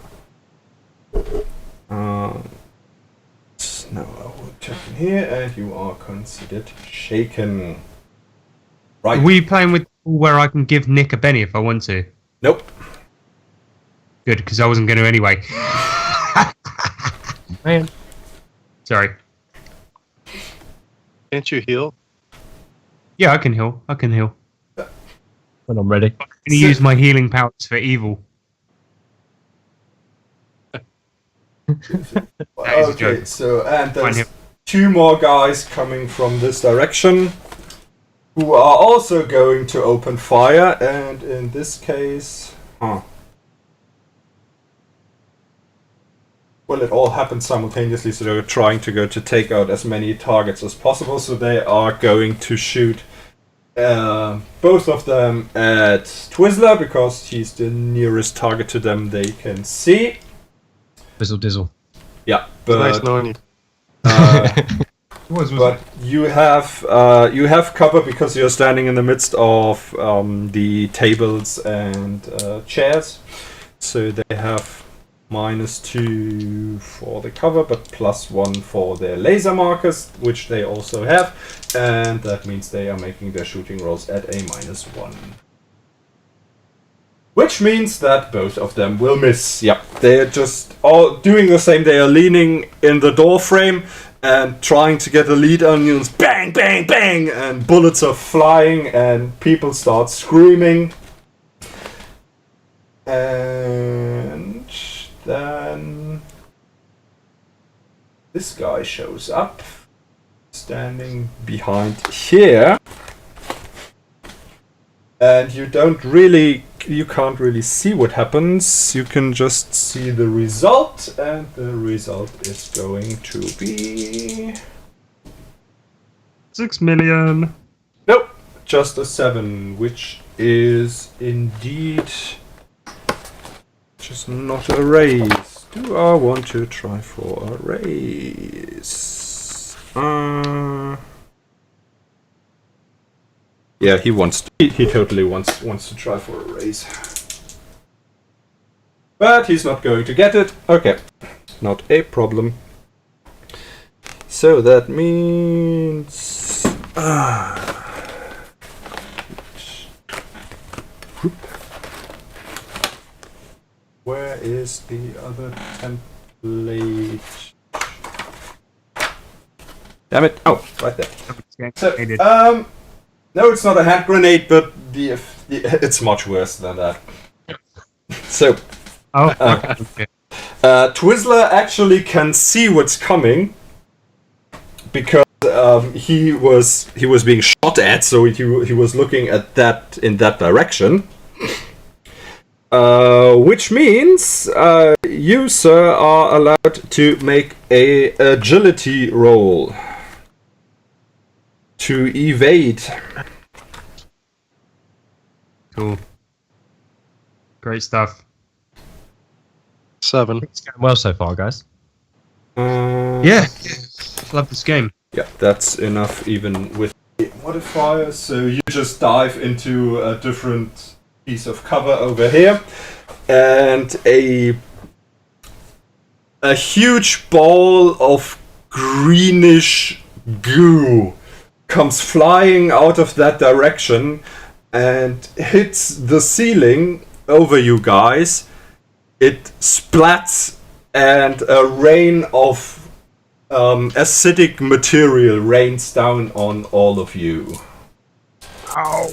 now I will check in here, and you are considered shaken. Right. Are we playing with where I can give Nick a Benny if I want to? Nope. Good, because I wasn't going to anyway. Man. Sorry. Can't you heal? Yeah, I can heal. I can heal. When I'm ready. I'm going to use my healing powers for evil. is a Okay, joke. so, and Fine, there's here. 2 more guys coming from this direction who are also going to open fire, and in this case... Well, it all happened simultaneously, so they're trying to go to take out as many targets as possible, so they are going to shoot both of them at Twizzler, because he's the nearest target to them they can see. Bizzle dizzle. Yeah, Nice but knowing you. but you have cover because you're standing in the midst of the tables and chairs, so they have -2 for the cover, but +1 for their laser markers, which they also have, and that means they are making their shooting rolls at a -1. Which means that both of them will miss. Yep, they're just all doing the same. They are leaning in the door frame and trying to get the lead onions. Bang, bang, bang! And bullets are flying and people start screaming. And then this guy shows up, standing behind here. And you don't really you can't really see what happens. You can just see the result, and the result is going to be 6 million. nope, just a 7, which is indeed just not a raise. Do I want to try for a raise? Yeah, he wants to, he totally wants to try for a raise. But he's not going to get it. Okay, not a problem. So that means whoop. Where is the other template? Damn it! Oh, right there. So, no, it's not a hand grenade, but it's much worse than that. So, Okay. Twizzler actually can see what's coming because he was being shot at, so he was looking at that in that direction. Which means you, sir, are allowed to make a agility roll to evade. Cool. Great stuff. 7. It's going well so far, guys. Yeah. Love this game. Yeah, that's enough even with the modifiers. So you just dive into a different piece of cover over here, and a huge ball of greenish goo comes flying out of that direction and hits the ceiling over you guys. It splats, and a rain of acidic material rains down on all of you. Ow.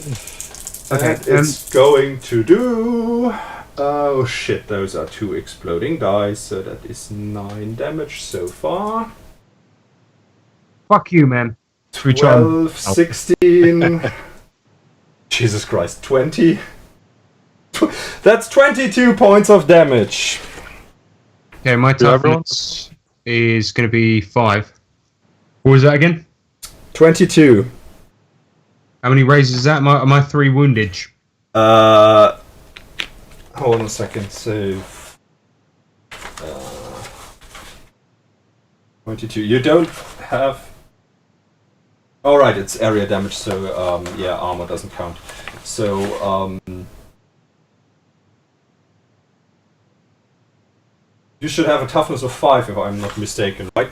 And it's going to do... Oh shit, those are 2 exploding dice, so that is 9 damage so far. Fuck you, man. 12, 16... Jesus Christ, 20... That's 22 points of damage. Okay, my toughness is going to be 5. What was that again? 22. How many raises is that? Am I 3 woundage? Hold on a second. So, 22. You don't have. All right, it's area damage, so yeah, armor doesn't count. So you should have a toughness of 5, if I'm not mistaken, right?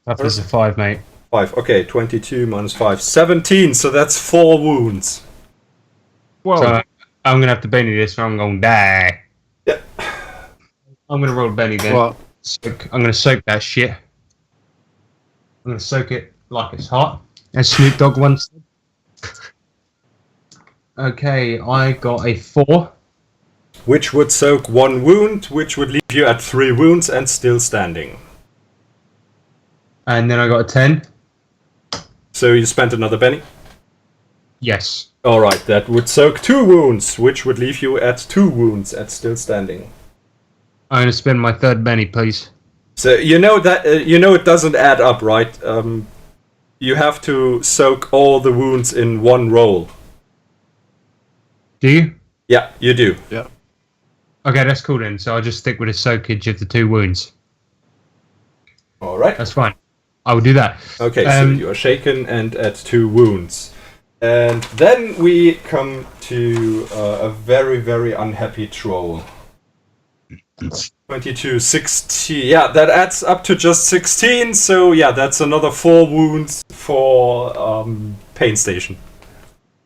Toughness of 5, mate. 5. Okay, 22 minus 5, 17. So that's 4 wounds. Whoa. So I'm gonna have to Benny this, or I'm gonna die. Yeah. I'm gonna roll Benny then. Well, I'm gonna soak that shit. I'm gonna soak it like it's hot, as Snoop Dogg once said. Okay, I got a 4. Which would soak 1 wound, which would leave you at 3 wounds and still standing. And then I got a 10. So you spent another Benny? Yes. Alright, that would soak 2 wounds, which would leave you at 2 wounds and still standing. I'm gonna spend my 3rd Benny, please. So you know that it doesn't add up, right? You have to soak all the wounds in 1 roll. Do you? Yeah, you do. yeah. Okay, that's cool then. So I'll just stick with the soakage of the 2 wounds. Alright. That's fine. I will do that. Okay, so you are shaken and at 2 wounds. And then we come to a very, very unhappy troll. 22, 16. Yeah, that adds up to just 16. So yeah, that's another 4 wounds for Pain Station.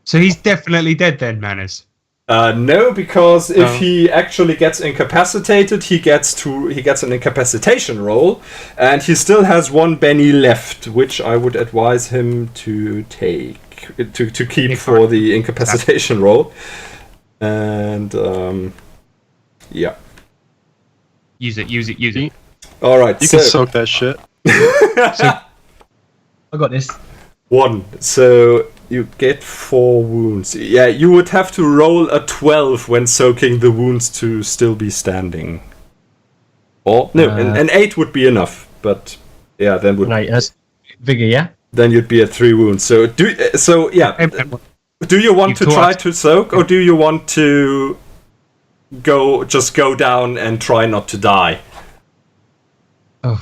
So he's definitely dead then, Manners. No, because if he actually gets incapacitated, he gets an incapacitation roll, and he still has 1 Benny left, which I would advise him to take to keep for the incapacitation roll. And yeah. Use it. All right. You can soak that shit. I got this. 1. So You get 4 wounds. Yeah, you would have to roll a 12 when soaking the wounds to still be standing. Or no, an 8 would be enough. But yeah, then would vigor, yeah. Then you'd be at 3 wounds. So do you want to try to soak, or do you want to go down and try not to die? Oh.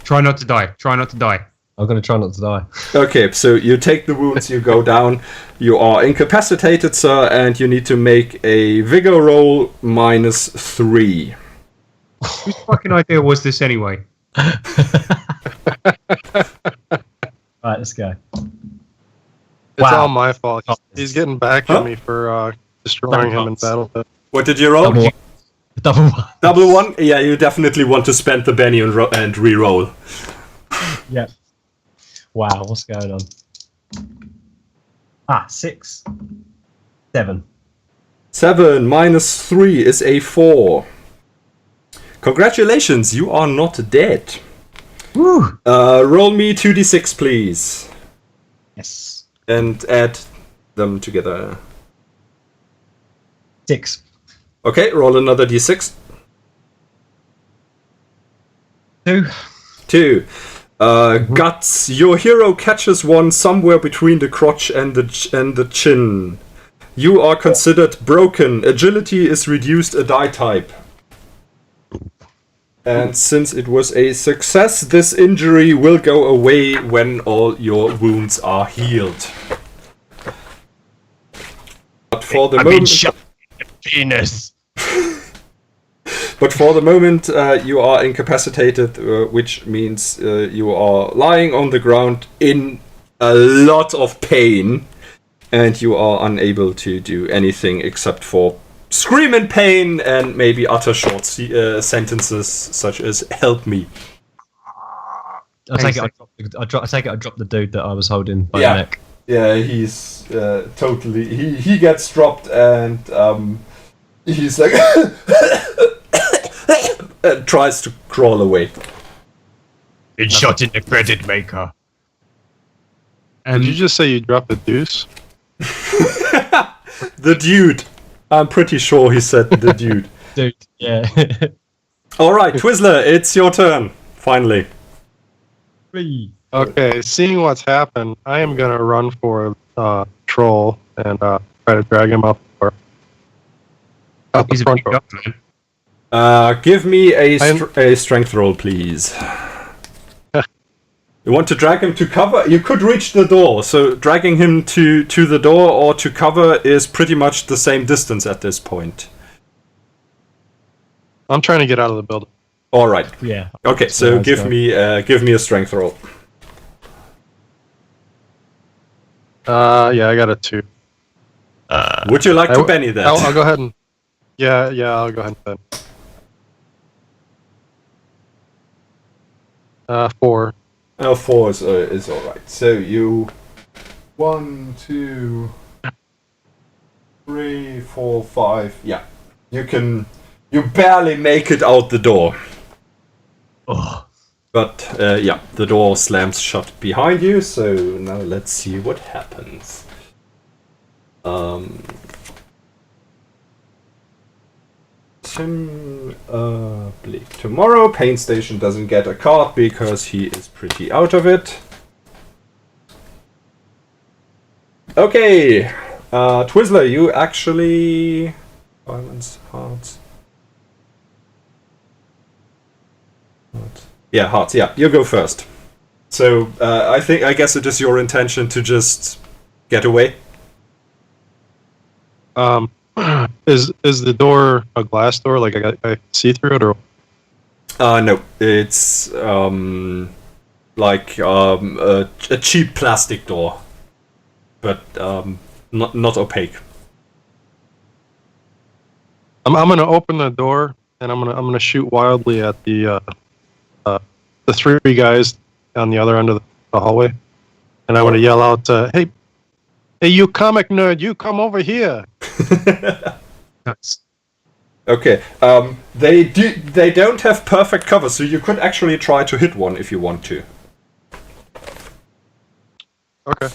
Try not to die. Try not to die. I'm going to try not to die. Okay, so you take the wounds, you go down, you are incapacitated, sir, and you need to make a vigor roll -3. Whose fucking idea was this anyway? Alright, let's go. It's all my fault. He's getting back at me for destroying him in battle. What did you roll? Double one. Double one? Yeah, you definitely want to spend the Benny and re-roll. Yep. Wow, what's going on? 6. 7. 7 -3 is a 4. Congratulations, you are not dead. Woo! Roll me 2d6, please. Yes. And add them together. 6. Okay, roll another d6. 2. 2. Guts. Your hero catches one somewhere between the crotch and the chin. You are considered broken. Agility is reduced a die type. And since it was a success, this injury will go away when all your wounds are healed. But for the moment, shot in the penis. But for the moment, you are incapacitated, which means you are lying on the ground in a lot of pain, and you are unable to do anything except for scream in pain and maybe utter short sentences such as "help me." I take it. I dropped the dude that I was holding by the neck. Yeah, he's totally. He gets dropped and he's like. Tries to crawl away. Been shot in the credit maker. Did you just say you dropped the deuce? The dude. I'm pretty sure he said the dude. Dude, yeah. Alright, Twizzler, it's your turn. Finally. Okay, seeing what's happened, I am going to run for Troll and try to drag him up. He's a big guy, man. Give me a strength roll, please. You want to drag him to cover? You could reach the door, so dragging him to the door or to cover is pretty much the same distance at this point. I'm trying to get out of the building. All right. Yeah. Okay, so give me a strength roll. Yeah, I got a 2. Would you like to Benny that? I'll go ahead and... Yeah, I'll go ahead and Ben. 4. 4 is all right. So you 1, 2, 3, 4, 5. Yeah, you barely make it out the door. Oh. But yeah, the door slams shut behind you. So now let's see what happens. Tim Bleak tomorrow. Pain Station doesn't get a card because he is pretty out of it. Okay, Twizzler, you actually... Violence, hearts... Yeah, hearts, yeah, you go first. So, I guess it is your intention to just get away? Is the door a glass door? Like I see through it, or? No, it's like a cheap plastic door, but not opaque. I'm gonna open the door and I'm gonna shoot wildly at the 3 guys on the other end of the hallway, and I'm gonna yell out, "Hey, you comic nerd, you come over here!" Nice. Okay. They don't have perfect cover, so you could actually try to hit one if you want to. Okay.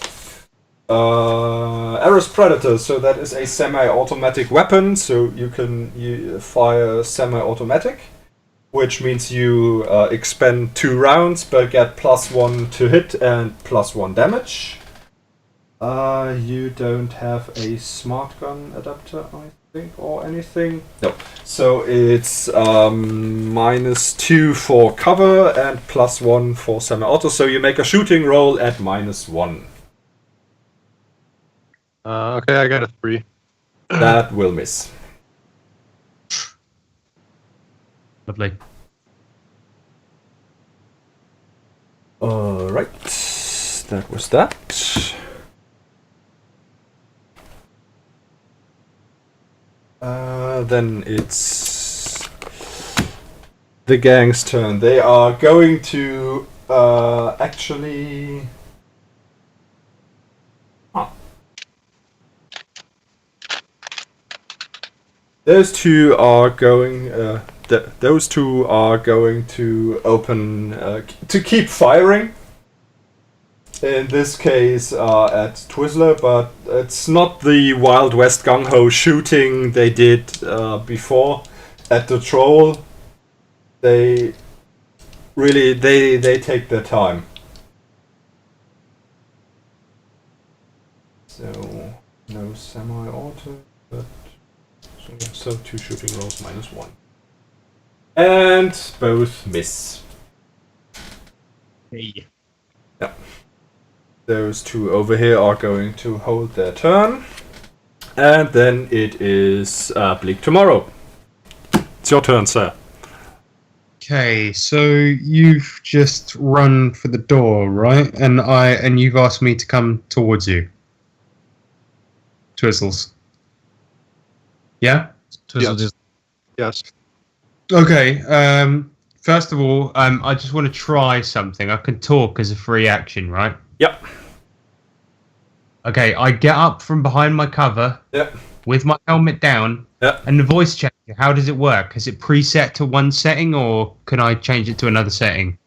Eris Predator, so that is a semi-automatic weapon, so you can fire semi-automatic, which means you expend 2 rounds but get +1 to hit and +1 damage. You don't have a smart gun adapter, I think, or anything. No. So it's -2 for cover and +1 for semi-auto, so you make a shooting roll at -1. Okay, I got a 3. That will miss. Lovely. Alright, that was that. Then it's the gang's turn. They are going to actually... Those two are going. Those two are going to open to keep firing. In this case, at Twizzler, but it's not the Wild West gung ho shooting they did before at the troll. They really they take their time. So no semi-auto, but. So 2 shooting rolls -1. And both miss. Hey. Yeah. Those 2 over here are going to hold their turn. And then it is Bleak tomorrow. It's your turn, sir. Okay, so you've just run for the door, right? And you've asked me to come towards you. Twizzles. Yeah? Twizzle just Yes. Okay, first of all, I just want to try something. I can talk as a free action, right? Yep. Okay, I get up from behind my cover Yep. with my helmet down, Yep. and the voice changer, how does it work? Is it preset to one setting, or can I change it to another setting?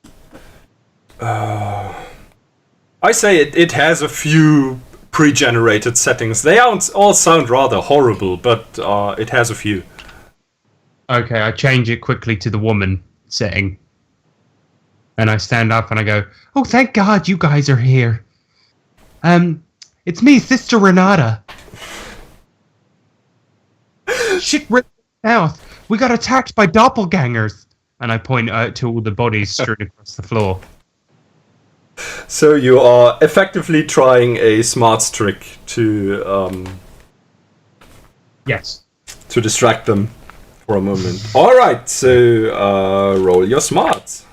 I say it has a few pre-generated settings. They all sound rather horrible, but it has a few. Okay, I change it quickly to the woman setting. And I stand up and I go, "Oh, thank God you guys are here. It's me, Sister Renata. Shit went south. We got attacked by doppelgangers." And I point to all the bodies strewn across the floor. So you are effectively trying a smarts trick to Yes. to distract them for a moment. All right, so roll your smarts.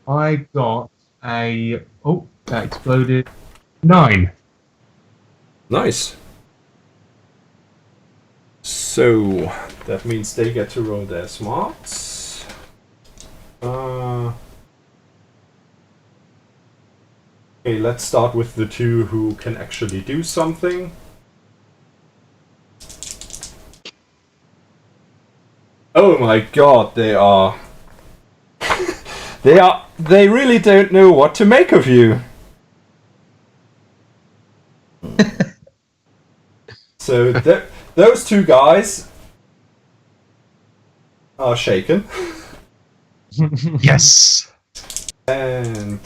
I got a... Oh, that exploded. 9. Nice. So that means they get to roll their smarts. Okay, let's start with the 2 who can actually do something. Oh my God, they are. They really don't know what to make of you. So those 2 guys are shaken. Yes. And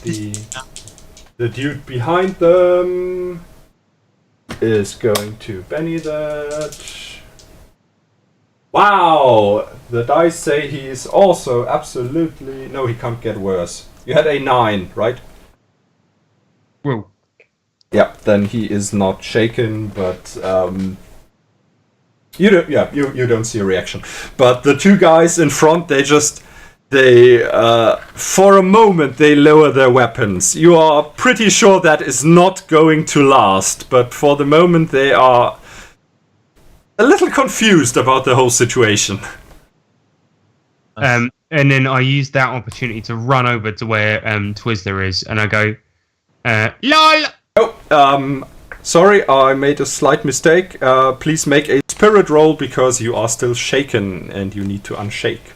the dude behind them is going to Benny that. Wow! The dice say he's also absolutely... No, he can't get worse. You had a 9, right? Whoa. Yeah, then he is not shaken, but you don't. Yeah, you don't see a reaction. But the 2 guys in front, they for a moment they lower their weapons. You are pretty sure that is not going to last, but for the moment they are a little confused about the whole situation. And then I use that opportunity to run over to where Twizzler is, and I go, "LOL!" Oh, sorry, I made a slight mistake. Please make a spirit roll because you are still shaken and you need to unshake.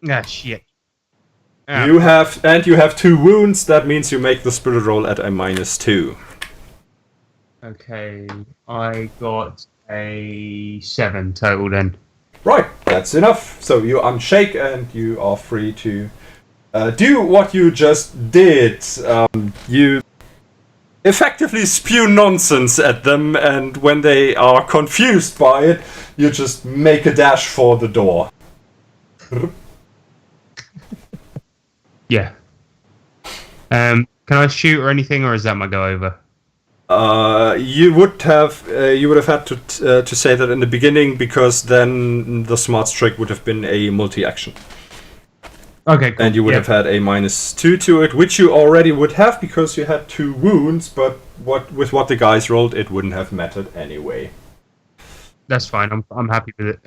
Ah, shit. Yeah. You have 2 wounds. That means you make the spirit roll at a -2. Okay, I got a 7 total then. Right, that's enough. So you unshake and you are free to do what you just did. You effectively spew nonsense at them, and when they are confused by it, you just make a dash for the door. Yeah. Can I shoot or anything, or is that my go over? You would have had to say that in the beginning, because then the smarts trick would have been a multi-action. Okay, cool. And you would have had a -2 to it, which you already would have because you had 2 wounds, but with what the guys rolled, it wouldn't have mattered anyway. That's fine. I'm happy with it.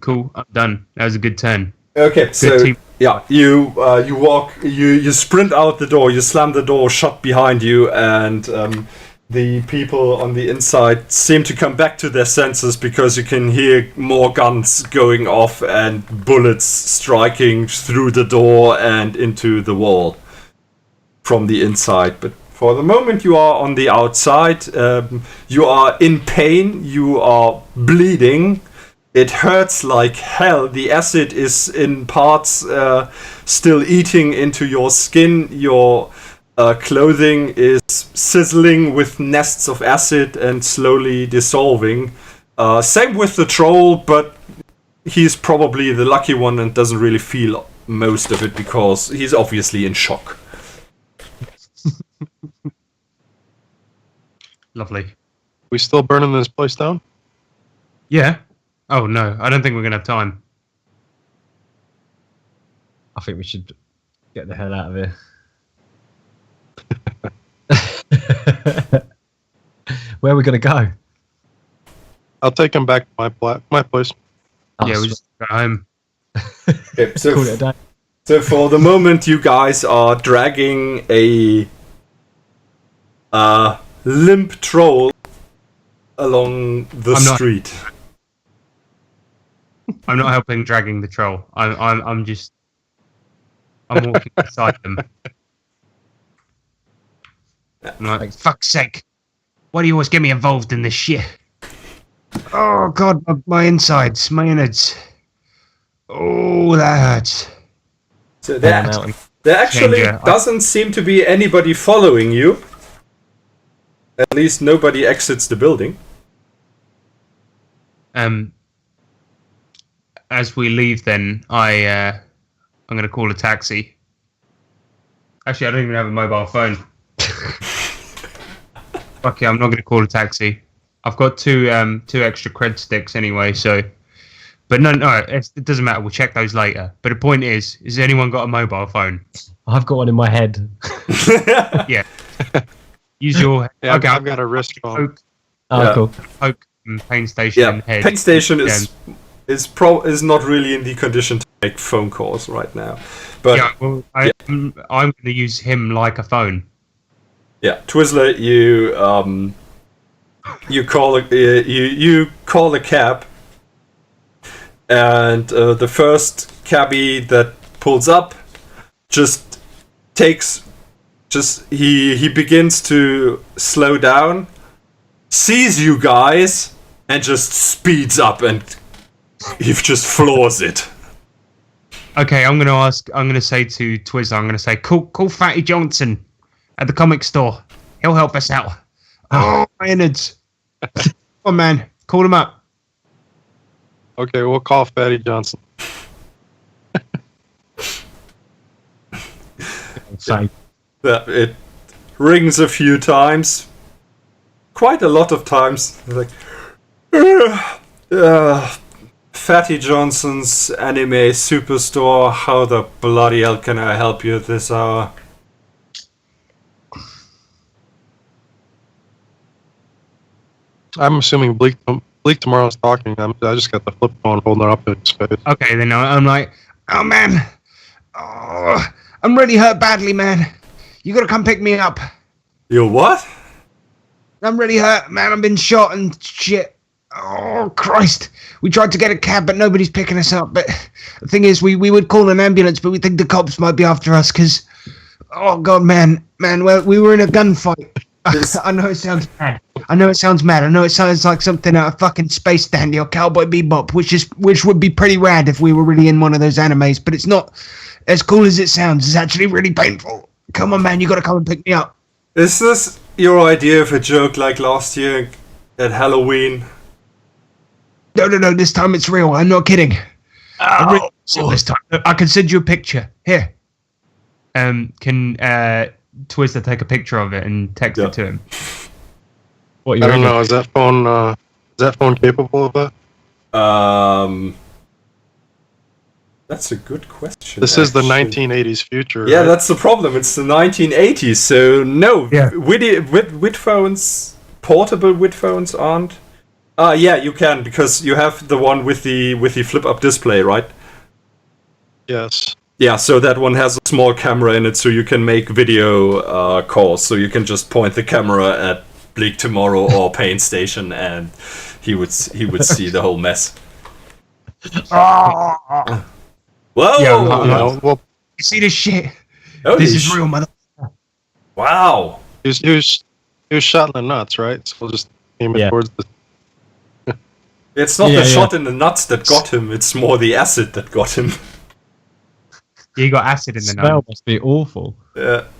Cool. I'm done. That was a good turn. Okay, so team. yeah, you sprint out the door, you slam the door shut behind you, and the people on the inside seem to come back to their senses because you can hear more guns going off and bullets striking through the door and into the wall from the inside. But for the moment, you are on the outside. You are in pain. You are bleeding. It hurts like hell. The acid is in parts still eating into your skin. Your clothing is sizzling with nests of acid and slowly dissolving. Same with the troll, but he's probably the lucky one and doesn't really feel most of it because he's obviously in shock. Lovely. We still burning this place down? Yeah. Oh no, I don't think we're gonna have time. I think we should get the hell out of here. Where are we going to go? I'll take him back to my place. Yeah, we just go home. Okay, Call it a day. so for the moment, you guys are dragging a limp troll along the street. I'm not helping dragging the troll. I'm walking beside them. I'm like, fuck's sake! Why do you always get me involved in this shit? Oh god, my insides, my innards. Oh, that hurts. So there actually doesn't seem to be anybody following you. At least nobody exits the building. As we leave, then I'm gonna call a taxi. Actually, I don't even have a mobile phone. Fuck yeah, I'm not gonna call a taxi. I've got two extra cred sticks anyway, so. But no, it doesn't matter. We'll check those later. But the point is, has anyone got a mobile phone? I've got one in my head. Yeah. Use your. Yeah, okay, I've got a wrist phone. Cool. Poke Pain Station Yeah, head. Pain Station is not really in the condition to make phone calls right now. But yeah, well, I'm going to use him like a phone. yeah, Twizzler, you call a cab, and the first cabbie that pulls up he begins to slow down, sees you guys, and just speeds up, and he just floors it. Okay, I'm going to say to Twizzler, I'm going to say, call Fatty Johnson at the comic store. He'll help us out. Oh, my innards. Come on, man. Call him up. Okay, we'll call Fatty Johnson. It rings a few times. Quite a lot of times. Like, Fatty Johnson's anime superstore. How the bloody hell can I help you this hour? I'm assuming Bleak tomorrow's talking. I just got the flip phone holding up in his face. Okay, then I'm like, oh, man. Oh, I'm really hurt badly, man. You got to come pick me up. You what? I'm really hurt, man. I've been shot and shit. Oh, Christ. We tried to get a cab, but nobody's picking us up. But the thing is, we would call an ambulance, but we think the cops might be after us because, oh, God, man, well, we were in a gunfight. I know it sounds mad. I know it sounds like something out of fucking Space Dandy or Cowboy Bebop, which would be pretty rad if we were really in one of those animes, but it's not as cool as it sounds. It's actually really painful. Come on, man, you gotta come and pick me up. Is this your idea of a joke like last year at Halloween? No, this time it's real. I'm not kidding. This time. I can send you a picture. Here. Can Twister take a picture of it and text it to him? I don't know. Is that phone capable of that? That's a good question. This is the 1980s future. Yeah, right? that's the problem. It's the 1980s, so no. Yeah. With phones, portable with phones aren't. Yeah, you can because you have the one with the flip-up display, right? Yes. Yeah, so that one has a small camera in it, so you can make video calls. So you can just point the camera at Bleak Tomorrow or Pain Station, and he would see the whole mess. Whoa! Yeah, Well, you see this shit? Holy This is real, mother. Wow! he was shot in the nuts, right? So we'll just aim it towards the. It's not the shot in the nuts that got him; it's more the acid that got him. You got acid in the smell nose. must be awful.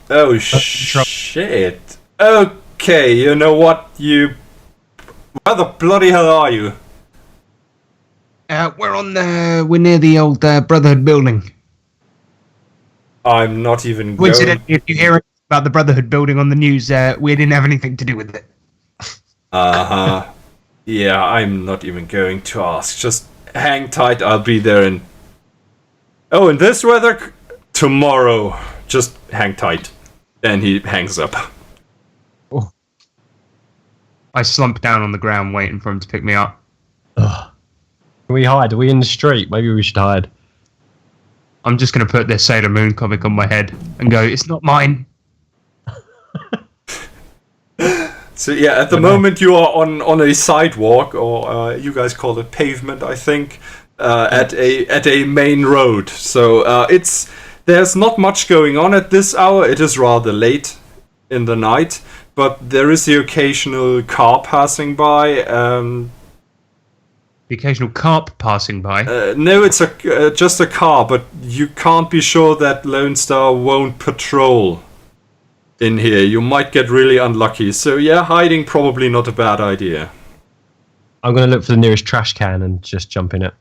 Oh shit! Okay, you know what? Where the bloody hell are you? We're near the old Brotherhood building. I'm not even going. Coincidentally, if you hear about the Brotherhood building on the news, we didn't have anything to do with it. Uh-huh. Yeah, I'm not even going to ask. Just hang tight, I'll be there in... Oh, in this weather? Tomorrow. Just hang tight. And he hangs up. Oh. I slump down on the ground waiting for him to pick me up. Ugh. Can we hide? Are we in the street? Maybe we should hide. I'm just going to put this Sailor Moon comic on my head and go, it's not mine. So yeah, at the moment you are on a sidewalk, or you guys call it pavement, I think, at a main road. So there's not much going on at this hour. It is rather late in the night, but there is the occasional car passing by. The occasional carp passing by. No, it's just a car, but you can't be sure that Lone Star won't patrol in here. You might get really unlucky. So yeah, hiding probably not a bad idea. I'm going to look for the nearest trash can and just jump in it.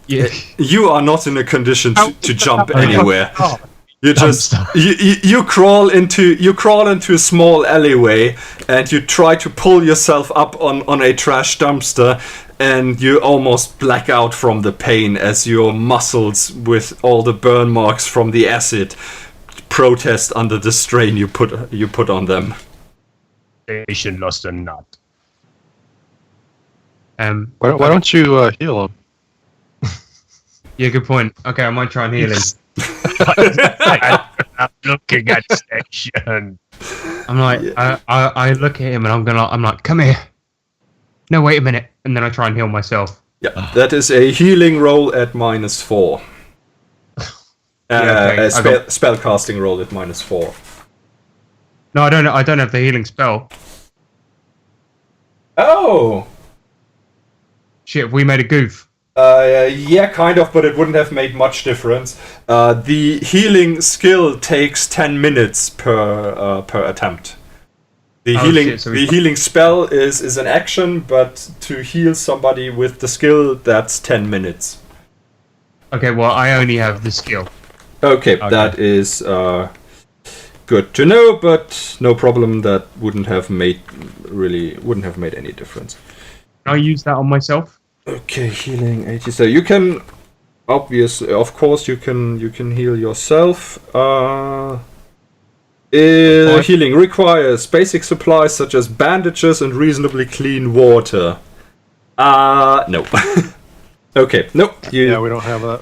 Yeah. You are not in a condition to jump anywhere. Oh, You just you crawl into a small alleyway and you try to pull yourself up on a trash dumpster, and you almost black out from the pain as your muscles, with all the burn marks from the acid, protest under the strain you put on them. Station lost a nut. Why don't you heal him? Yeah, good point. Okay, I might try and heal him. I'm looking at station. I'm like, I look at him and I'm like, come here. No, wait a minute. And then I try and heal myself. Yeah, that is a healing roll at -4. Yeah, okay. A spellcasting roll at -4. No, I don't have the healing spell. Oh! Shit, have we made a goof? Yeah, kind of, but it wouldn't have made much difference. The healing skill takes 10 minutes per attempt. The healing spell is an action, but to heal somebody with the skill, that's 10 minutes. Okay, well, I only have the skill. Okay, that is good to know, but no problem. That wouldn't have made any difference. Can I use that on myself? Okay, healing 80. So you can, obviously, of course, you can heal yourself. Healing requires basic supplies such as bandages and reasonably clean water. No. Okay, nope. Yeah, we don't have that.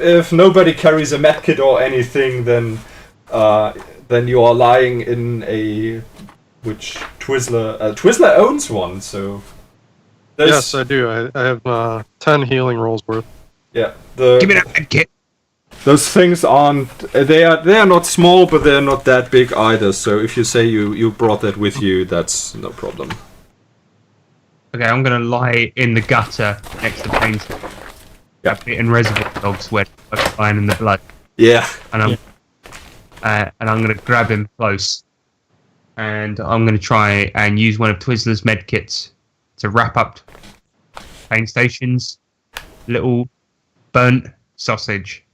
If nobody carries a medkit or anything, then you are lying in which Twizzler owns one, so... Yes, I do. I have 10 healing rolls worth. Yeah. Give me that med kit. Those things aren't... They are not small, but they're not that big either, so if you say you brought that with you, that's no problem. Okay, I'm gonna lie in the gutter next to Pain. Yeah. And Reservoir Dogs where I'm lying in the blood. Yeah. And I'm gonna grab him close. And I'm gonna try and use one of Twizzler's med kits to wrap up Pain Station's little burnt sausage.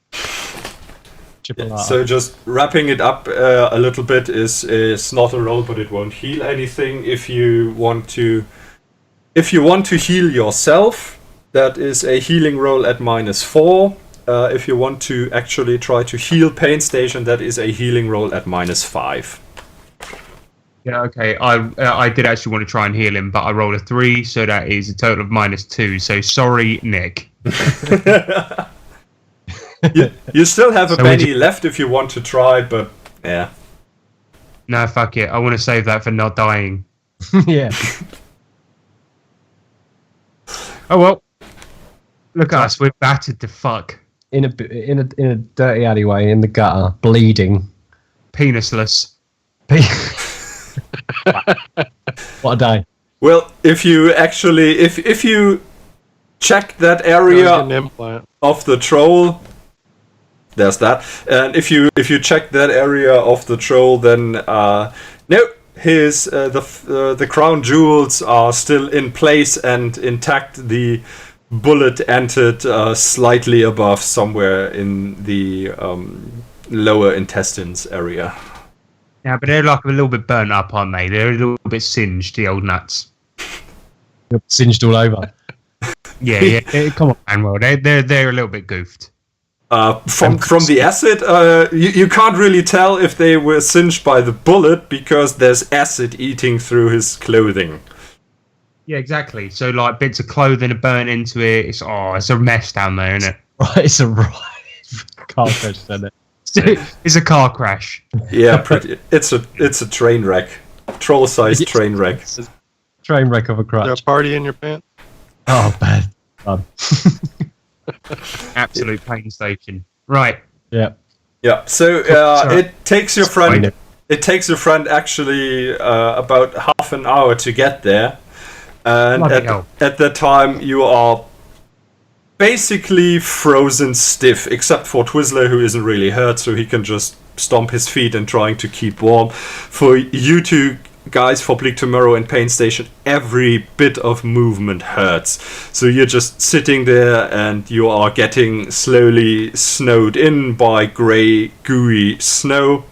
Yeah, so just wrapping it up a little bit is not a roll, but it won't heal anything. If you want to heal yourself, that is a healing roll at -4. If you want to actually try to heal Pain Station, that is a healing roll at -5. Yeah, okay. I did actually want to try and heal him, but I rolled a 3, so that is a total of -2. So sorry, Nick. You still have a penny left if you want to try, but yeah. No, fuck it. I want to save that for not dying. Yeah. Oh well. Look at us. We're battered to fuck. In a dirty alleyway in the gutter, bleeding. Penisless. What a day. Well, if you actually if you check that area An implant. of the troll, there's that. And if you check that area of the troll, then no, his the crown jewels are still in place and intact. The bullet entered slightly above somewhere in the lower intestines area. Yeah, but they're like a little bit burnt up, aren't they? They're a little bit singed, the old nuts. Singed all over. Yeah. Come on, Manuel. They're a little bit goofed. From the acid, you can't really tell if they were singed by the bullet because there's acid eating through his clothing. Yeah, exactly. So like bits of clothing are burnt into it. It's a mess down there, isn't it? Right, it's a car crash, isn't it? It's a car crash. Yeah, pretty. It's a train wreck, troll-sized train wreck. Train wreck of a Is there a crutch. party in your pants? Oh, bad. Absolute Pain Station. Right. Yeah. Yeah. So it takes your friend. It takes your friend actually about half an hour to get there, and at that time you are basically frozen stiff, except for Twizzler, who isn't really hurt, so he can just stomp his feet and trying to keep warm. For you two guys, for Bleak Tomorrow and Pain Station, every bit of movement hurts. So you're just sitting there and you are getting slowly snowed in by grey, gooey snow,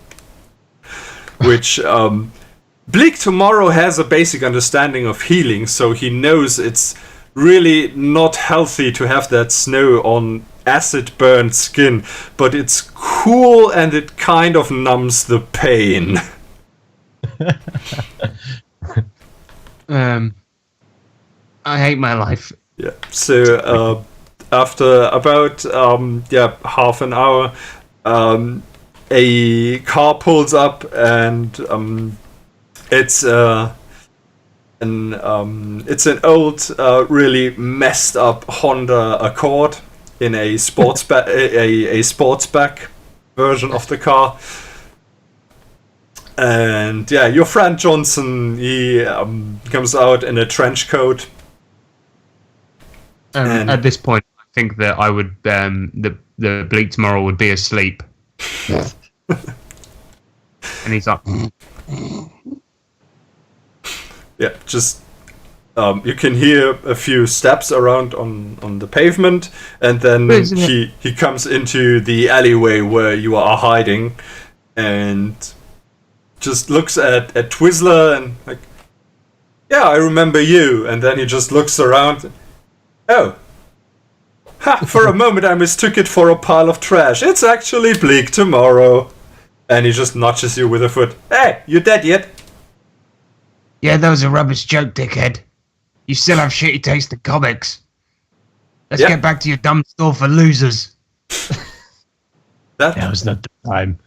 which Bleak Tomorrow has a basic understanding of healing, so he knows it's really not healthy to have that snow on acid-burned skin, but it's cool and it kind of numbs the pain. I hate my life. Yeah. So after about half an hour, a car pulls up and it's an old, really messed up Honda Accord in a sportsback version of the car. And yeah, your friend Johnson, he comes out in a trench coat. And at this point, I think that I would the Bleak Tomorrow would be asleep. And he's like, yeah, just you can hear a few steps around on the pavement, and then he comes into the alleyway where you are hiding, and just looks at Twizzler and like, yeah, I remember you. And then he just looks around. Oh, for a moment I mistook it for a pile of trash. It's actually Bleak Tomorrow. And he just notches you with a foot. Hey, you dead yet? yeah, that was a rubbish joke, dickhead. You still have shitty taste in comics. Let's get back to your dumb store for losers. That was not the time.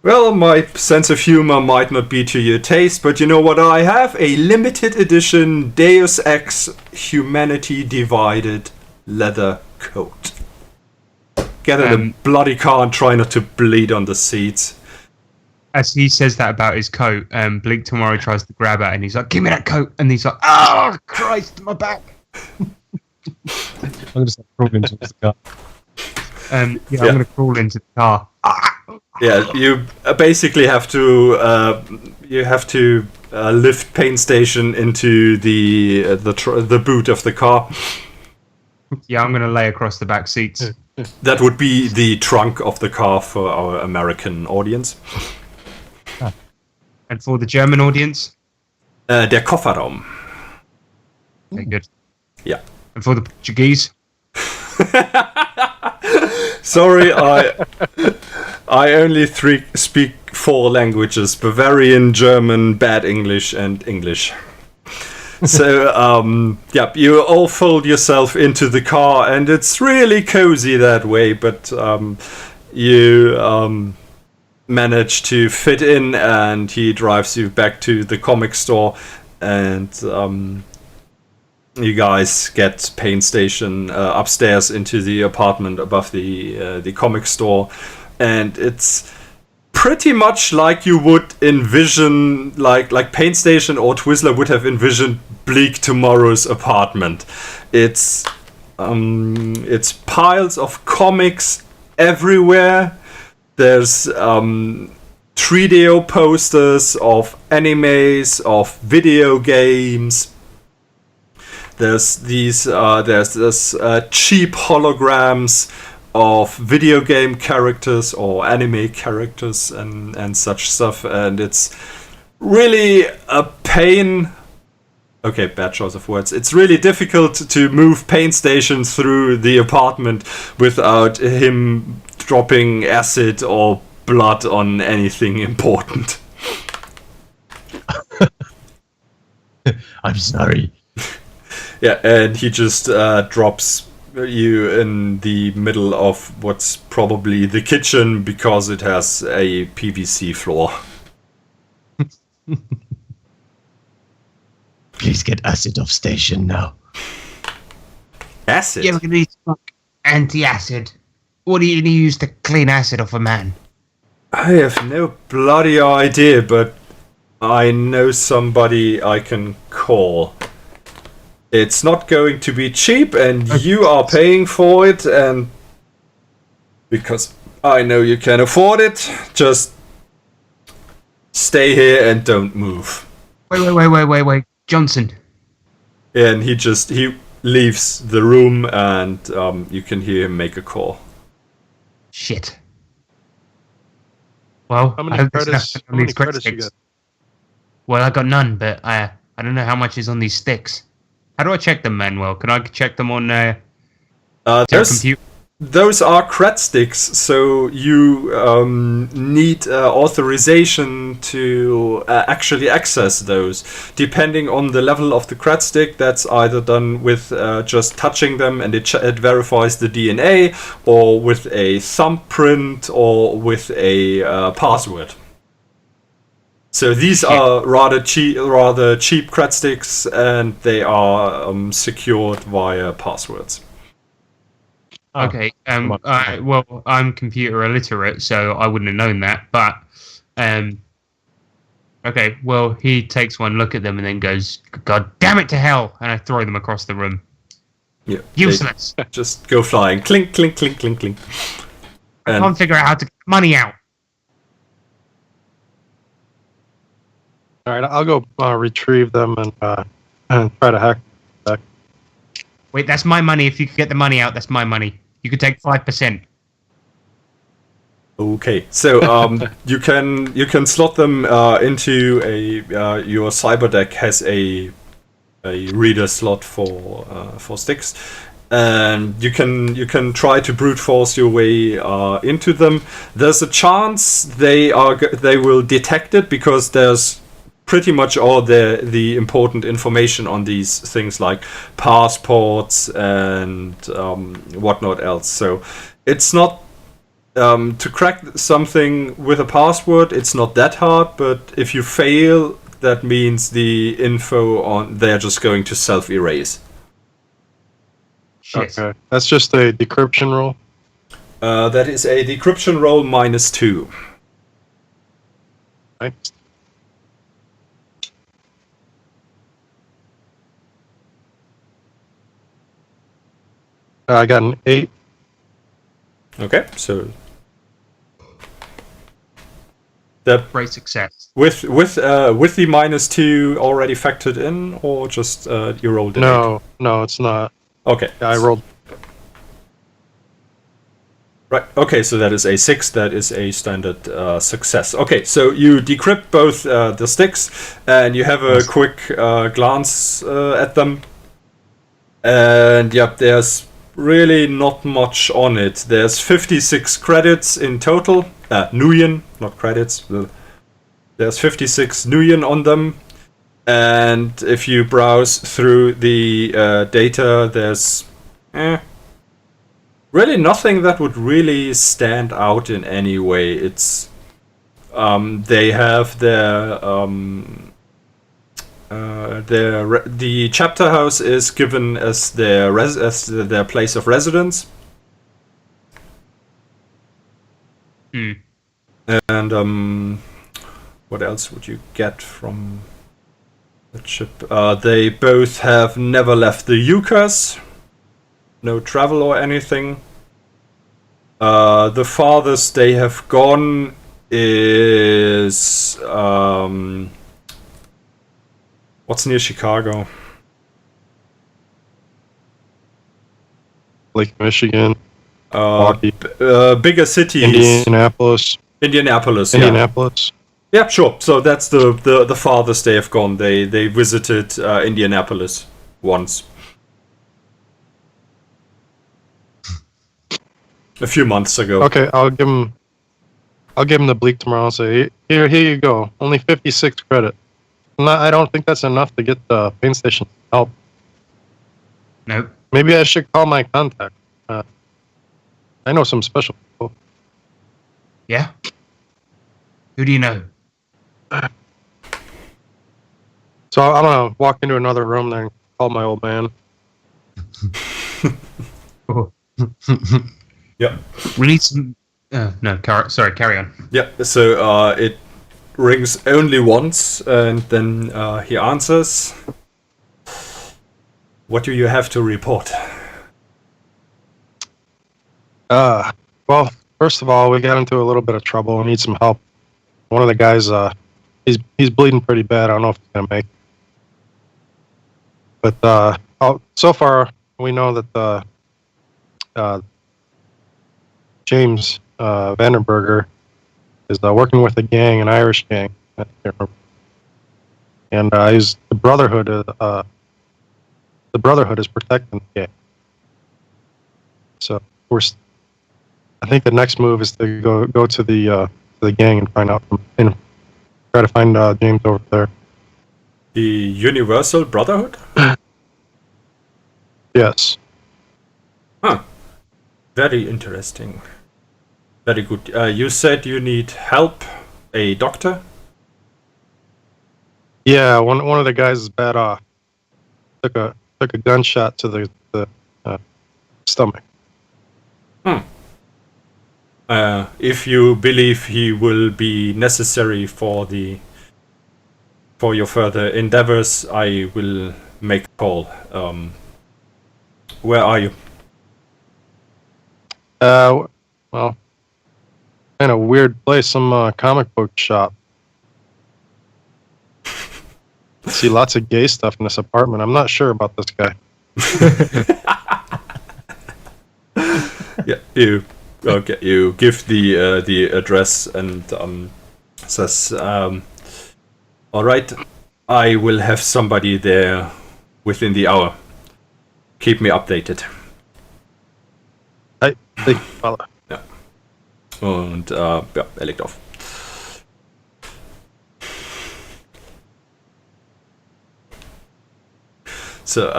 Well, my sense of humor might not be to your taste, but you know what I have? A limited edition Deus Ex Humanity Divided leather coat. Get in a bloody car and try not to bleed on the seats. As he says that about his coat, Blink tomorrow tries to grab at it and he's like, "Give me that coat!" And he's like, "Oh Christ, my back!" I'm just crawl into the car. I'm gonna crawl into the car. Yeah, you basically have to lift Pain Station into the boot of the car. Yeah, I'm gonna lay across the back seats. That would be the trunk of the car for our American audience. And for the German audience, Der Kofferraum. okay, good. Yeah. And for the Portuguese, Sorry, I only speak 4 languages: Bavarian, German, bad English, and English. So, you all fold yourself into the car, and it's really cozy that way, but you manage to fit in, and he drives you back to the comic store, and you guys get Pain Station upstairs into the apartment above the comic store, and it's pretty much like you would envision, like Pain Station or Twizzler would have envisioned Bleak Tomorrow's apartment. It's piles of comics everywhere. There's 3DO posters of animes, of video games. There's these cheap holograms of video game characters or anime characters and such stuff, and it's really a pain. Okay, bad choice of words. It's really difficult to move Pain Station through the apartment without him dropping acid or blood on anything important. I'm sorry. Yeah, and he just drops you in the middle of what's probably the kitchen because it has a PVC floor. Please get acid off station now. Acid? yeah, look at these anti-acid. What do you use to clean acid off a man? I have no bloody idea, but I know somebody I can call. It's not going to be cheap, and you are paying for it, and because I know you can afford it, just stay here and don't move. Wait. Johnson. And he leaves the room, and you can hear him make a call. Shit. Well, How I many hope there's credits? nothing How on many these credit credits you sticks. got? Well, I got none, but I don't know how much is on these sticks. How do I check them, Manuel? Can I check them on computer? Those are cred sticks, so you need authorization to actually access those. Depending on the level of the cred stick, that's either done with just touching them and it verifies the DNA, or with a thumbprint, or with a password. So these are rather cheap cred sticks, and they are secured via passwords. Okay. Well, I'm computer illiterate, so I wouldn't have known that. But okay. Well, he takes one look at them and then goes, "God damn it to hell!" And I throw them across the room. Yeah, Useless. Just go flying. Clink, clink, clink, clink, clink. I can't figure out how to get money out. All right, I'll go retrieve them and try to hack back. Wait, that's my money. If you could get the money out, that's my money. You could take 5%. Okay, so you can slot them into a your cyber deck has a reader slot for sticks, and you can try to brute force your way into them. There's a chance they will detect it because there's pretty much all the important information on these things like passports and whatnot else. So it's not To crack something with a password, it's not that hard, but if you fail, that means the info they're just going to self-erase. Shit. Okay. That's just a decryption rule. That is a decryption roll -2. Right? I got an 8. Okay, so that Great success. with the -2 already factored in, or just you rolled it? No, it's not. Okay. I rolled. Right. Okay, so that is a 6. That is a standard success. Okay, so you decrypt both the sticks, and you have a quick glance at them. And yep, there's really not much on it. There's 56 credits in total. Nuyen, not credits. There's 56 Nuyen on them. And if you browse through the data, there's really nothing that would really stand out in any way. It's they have the chapter house is given as their place of residence. And what else would you get from the ship? They both have never left the Yukas. No travel or anything. The farthest they have gone is what's near Chicago? Lake Michigan, Milwaukee, bigger cities. Indianapolis. Indianapolis. Indianapolis. Yeah, sure. So that's the farthest they have gone. They visited Indianapolis once. A few months ago. Okay, I'll give him the bleak tomorrow and say, here you go. Only 56 credit. I don't think that's enough to get the pain station help. Nope. Maybe I should call my contact. I know some special people. Yeah? Who do you know? So I'm gonna walk into another room there and call my old man. Yeah. We need some... no, carry on. Yeah, so it rings only once, and then he answers. What do you have to report? Well, first of all, we got into a little bit of trouble. We need some help. One of the guys, he's bleeding pretty bad. I don't know if he's gonna make it. But so far, we know that James Vandenberger is working with a gang, an Irish gang, and he's the Brotherhood. The Brotherhood is protecting the gang. So I think the next move is to go to the gang and find out and try to find James over there. The Universal Brotherhood? Yes. Huh. Very interesting. Very good. You said you need help. A doctor? Yeah, one of the guys is bad off. Took a gunshot to the stomach. If you believe he will be necessary for your further endeavors, I will make a call. Where are you? Well, kind of weird place. Some comic book shop. See lots of gay stuff in this apartment. I'm not sure about this guy. Yeah, you give the address and says, all right, I will have somebody there within the hour. Keep me updated. Hey, big fella. Ja. Und ja, er legt auf. So,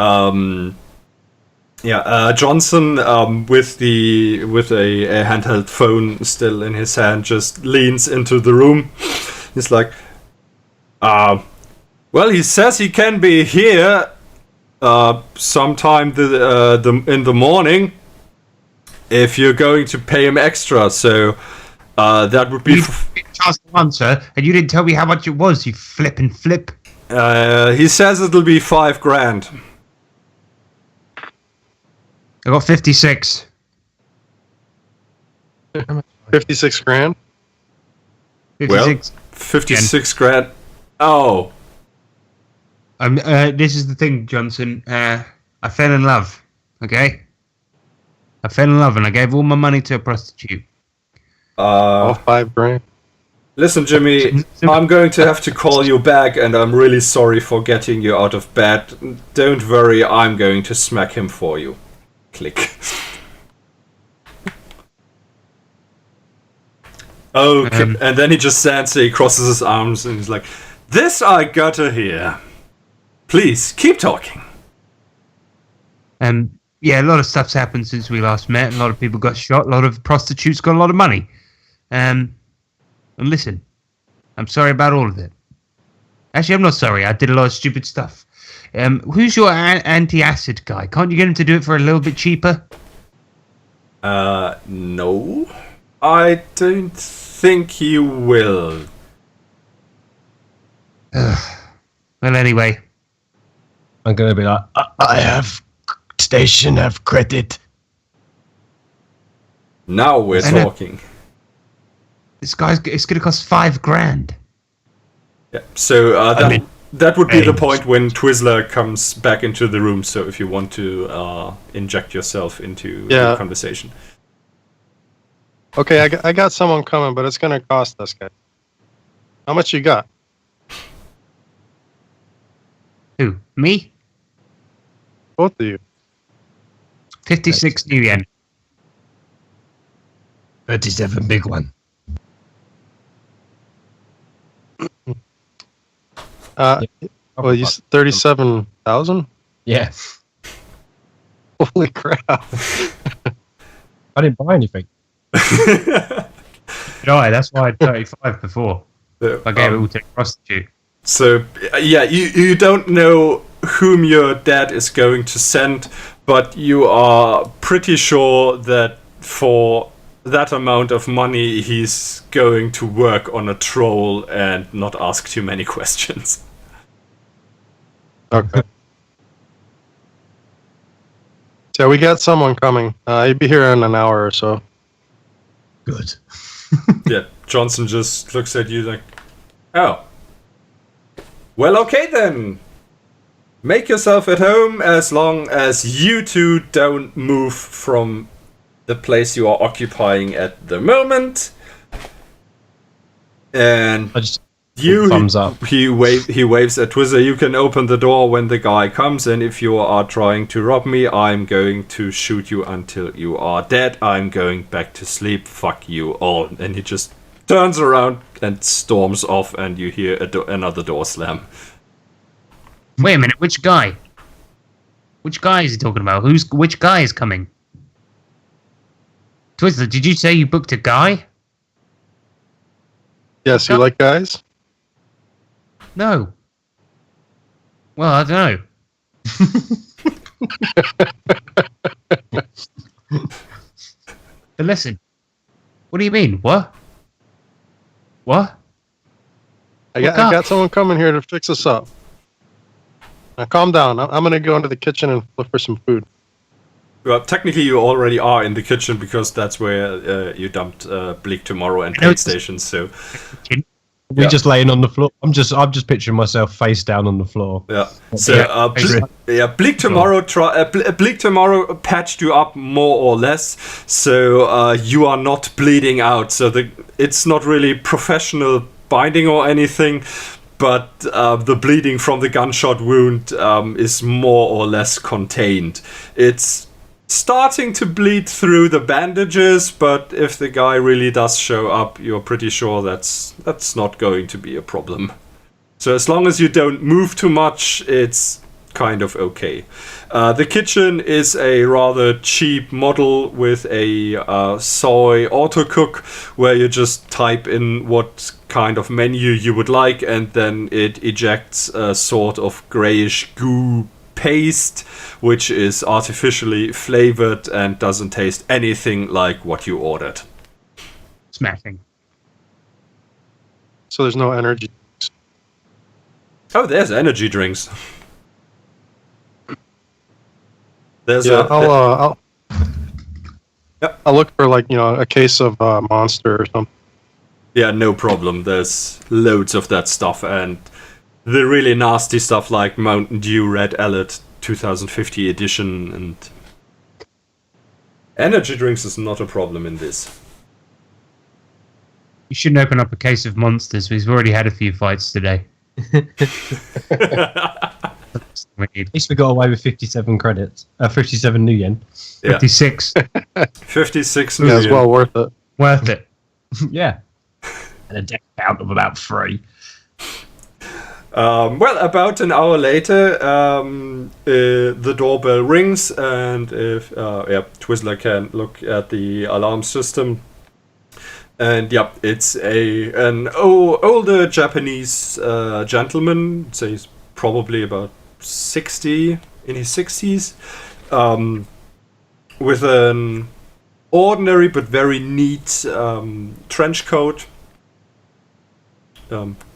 Johnson, with a handheld phone still in his hand, just leans into the room. He's like, well, he says he can be here sometime in the morning if you're going to pay him extra. So that would be. You asked the answer, and you didn't tell me how much it was. You flippin' flip. He says it'll be $5,000. I got 56. 56 grand. 56. 56 grand. Oh. This is the thing, Johnson. I fell in love. Okay. I fell in love, and I gave all my money to a prostitute. All $5,000. Listen, Jimmy, I'm going to have to call you back, and I'm really sorry for getting you out of bed. Don't worry, I'm going to smack him for you. Click. Okay, and then he just stands there, he crosses his arms, and he's like, "This I gotta hear. Please, keep talking." Yeah, a lot of stuff's happened since we last met. A lot of people got shot. A lot of prostitutes got a lot of money. And listen, I'm sorry about all of it. Actually, I'm not sorry. I did a lot of stupid stuff. Who's your anti-acid guy? Can't you get him to do it for a little bit cheaper? No. I don't think he will. Well, anyway. I'm going to be like, I have station, have credit. Now we're talking. It's going to cost $5,000. Yeah, so that would be the point when Twizzler comes back into the room, so if you want to inject yourself into the conversation. Okay, I got someone coming, but it's going to cost us, guys. How much you got? Who? Me? Both of you. 56 new yen. 37 big one. Well, you said 37,000? Yeah. Holy crap. I didn't buy anything. No, that's why I had 35 before. I gave it all to a prostitute. So, yeah, you don't know whom your dad is going to send, but you are pretty sure that for that amount of money, he's going to work on a troll and not ask too many questions. Okay. So we got someone coming. He'll be here in an hour or so. Good. Yeah, Johnson just looks at you like, "Oh. Well, okay then. Make yourself at home as long as you two don't move from the place you are occupying at the moment." And thumbs up. He waves at Twizzler. "You can open the door when the guy comes, and if you are trying to rob me, I'm going to shoot you until you are dead. I'm going back to sleep. Fuck you all." And he just turns around and storms off, and you hear another door slam. Wait a minute, which guy? Which guy is he talking about? Which guy is coming? Twizzler, did you say you booked a guy? Yes, you like guys? No. Well, I don't know. But listen, what do you mean? What? What? I got someone coming here to fix us up. Now calm down. I'm going to go into the kitchen and look for some food. Well, technically you already are in the kitchen because that's where you dumped Bleak Tomorrow and Paid Stations. So we're just laying on the floor. I'm just picturing myself face down on the floor. Yeah. So Bleak Tomorrow Bleak Tomorrow patched you up more or less, so you are not bleeding out. So it's not really professional binding or anything, but the bleeding from the gunshot wound is more or less contained. It's starting to bleed through the bandages, but if the guy really does show up, you're pretty sure that's not going to be a problem. So as long as you don't move too much, it's kind of okay. The kitchen is a rather cheap model with a soy autocook where you just type in what kind of menu you would like, and then it ejects a sort of grayish goo paste, which is artificially flavored and doesn't taste anything like what you ordered. Smashing. So there's no energy. Oh, there's energy drinks. There's I'll look for a case of Monster or something. Yeah, no problem. There's loads of that stuff, and the really nasty stuff like Mountain Dew Red Alert 2050 edition, and energy drinks is not a problem in this. You shouldn't open up a case of Monsters. We've already had a few fights today. At least we got away with 57 credits. 57 new yen. Yeah. 56. 56 Yeah, million. it's well worth it. Worth it. Yeah. And a deck count of about 3. Well, about an hour later, the doorbell rings, and if Twizzler can look at the alarm system, and it's an older Japanese gentleman. So he's probably about 60, in his 60s, with an ordinary but very neat trench coat,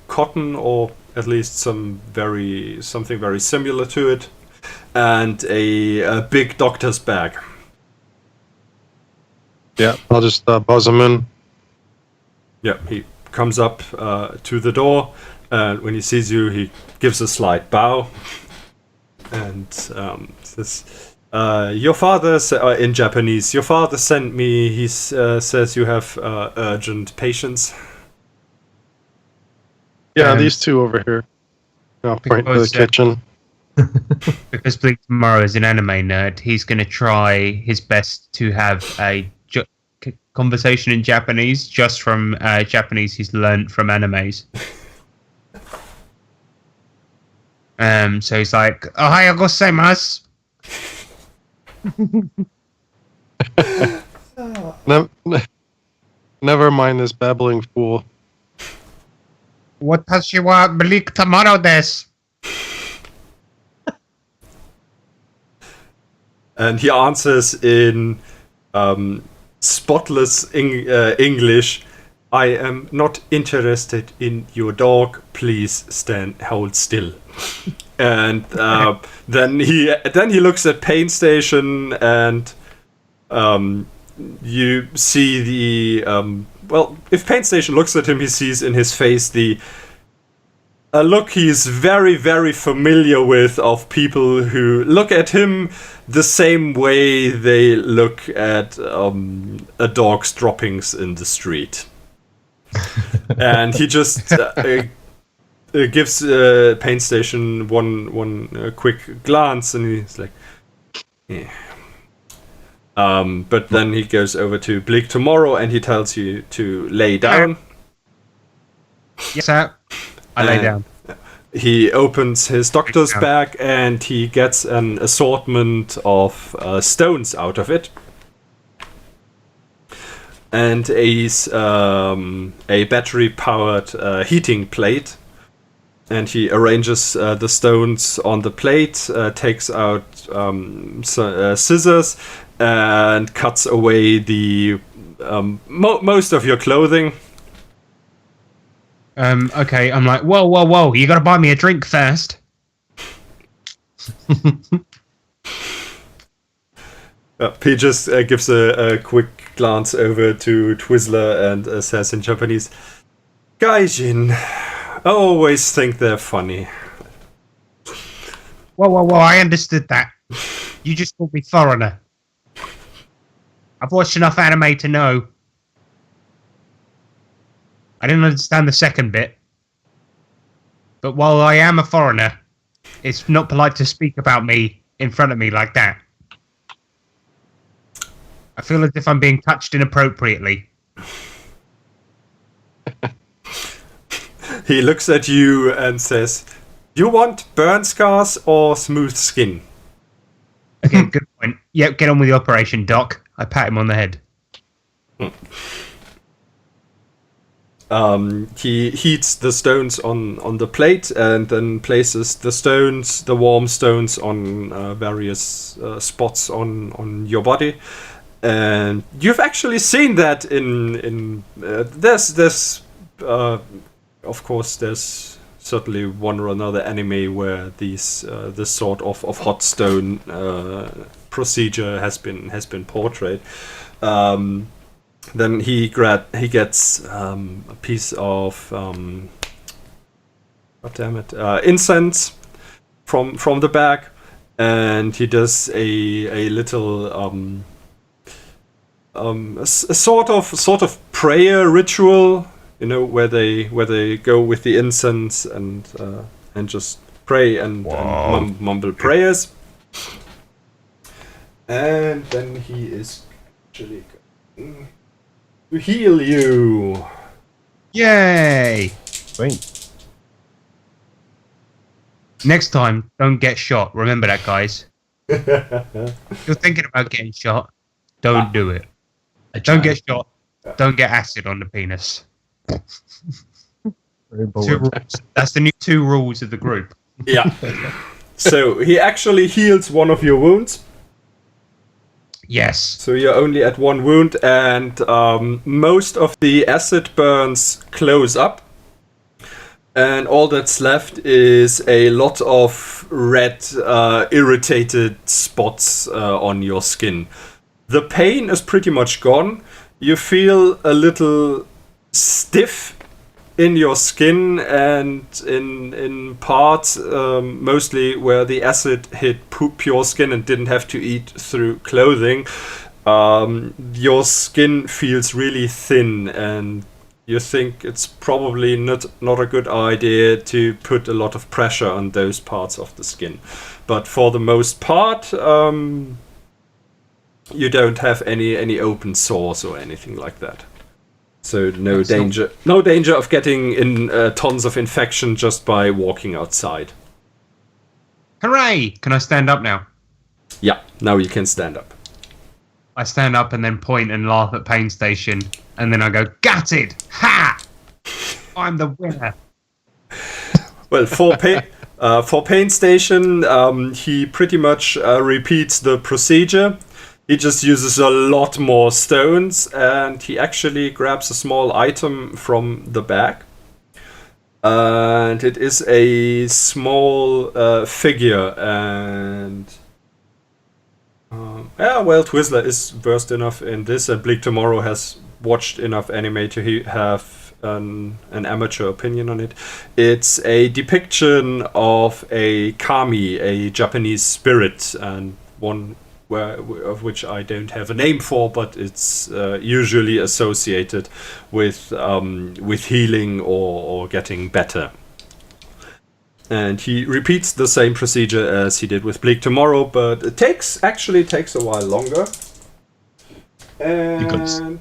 cotton, or at least something very similar to it, and a big doctor's bag. Yeah, I'll just buzz him in. Yeah, he comes up to the door, and when he sees you, he gives a slight bow, and says, "Your father," in Japanese, "your father sent me. He says you have urgent patients." Yeah, these two over here. I'll point to the kitchen. Because Bleak Tomorrow is an anime nerd, he's going to try his best to have a conversation in Japanese, just from Japanese he's learned from animes. So he's like, "Ohayou gozaimasu." Never mind this babbling fool. "Watashi wa Bleak Tomorrow desu." And he answers in spotless English, "I am not interested in your dog. Please hold still." And then he looks at Pain Station, and you see the if Pain Station looks at him, he sees in his face a look he's very, very familiar with, of people who look at him the same way they look at a dog's droppings in the street. And he just gives Pain Station one quick glance, and he's like, "Yeah." But then he goes over to Bleak Tomorrow, and he tells you to lay down. Yes, sir. I lay down. He opens his doctor's bag, and he gets an assortment of stones out of it, and a battery-powered heating plate. And he arranges the stones on the plate, takes out scissors, and cuts away the most of your clothing. Okay, I'm like, whoa, you gotta buy me a drink first. He just gives a quick glance over to Twizzler and says in Japanese, "Gaijin, I always think they're funny." Whoa, I understood that. You just called me foreigner. I've watched enough anime to know. I didn't understand the second bit. But while I am a foreigner, it's not polite to speak about me in front of me like that. I feel as if I'm being touched inappropriately. He looks at you and says, You want burn scars or smooth skin? Okay, good point. Yep, get on with the operation, Doc. I pat him on the head. He heats the stones on the plate and then places the warm stones on various spots on your body. And you've actually seen that in there's of course there's certainly one or another anime where this sort of hot stone procedure has been portrayed. Then he gets a piece of incense from the bag, and he does a little a sort of prayer ritual, where they go with the incense and just pray and mumble prayers. And then he is actually going to heal you. Yay! Sweet. Next time, don't get shot. Remember that, guys. If you're thinking about getting shot, don't do it. Don't get shot. Don't get acid on the penis. Very bored. 2 rules. That's the new 2 rules of the group. Yeah. So he actually heals one of your wounds. Yes. So you're only at 1 wound, and most of the acid burns close up. And all that's left is a lot of red, irritated spots on your skin. The pain is pretty much gone. You feel a little stiff in your skin and in parts, mostly where the acid hit pure skin and didn't have to eat through clothing. Your skin feels really thin, and you think it's probably not a good idea to put a lot of pressure on those parts of the skin. But for the most part, you don't have any open sores or anything like that. So no danger of getting in tons of infection just by walking outside. Hooray! Can I stand up now? Yeah, now you can stand up. I stand up and then point and laugh at Pain Station, and then I go, gutted! Ha! I'm the winner. Well, for Pain Station, he pretty much repeats the procedure. He just uses a lot more stones, and he actually grabs a small item from the bag. And it is a small figure, and Twizzler is versed enough in this, and Bleak Tomorrow has watched enough anime to have an amateur opinion on it. It's a depiction of a kami, a Japanese spirit, and one of which I don't have a name for, but it's usually associated with healing or getting better. And he repeats the same procedure as he did with Bleak Tomorrow, but it actually takes a while longer. And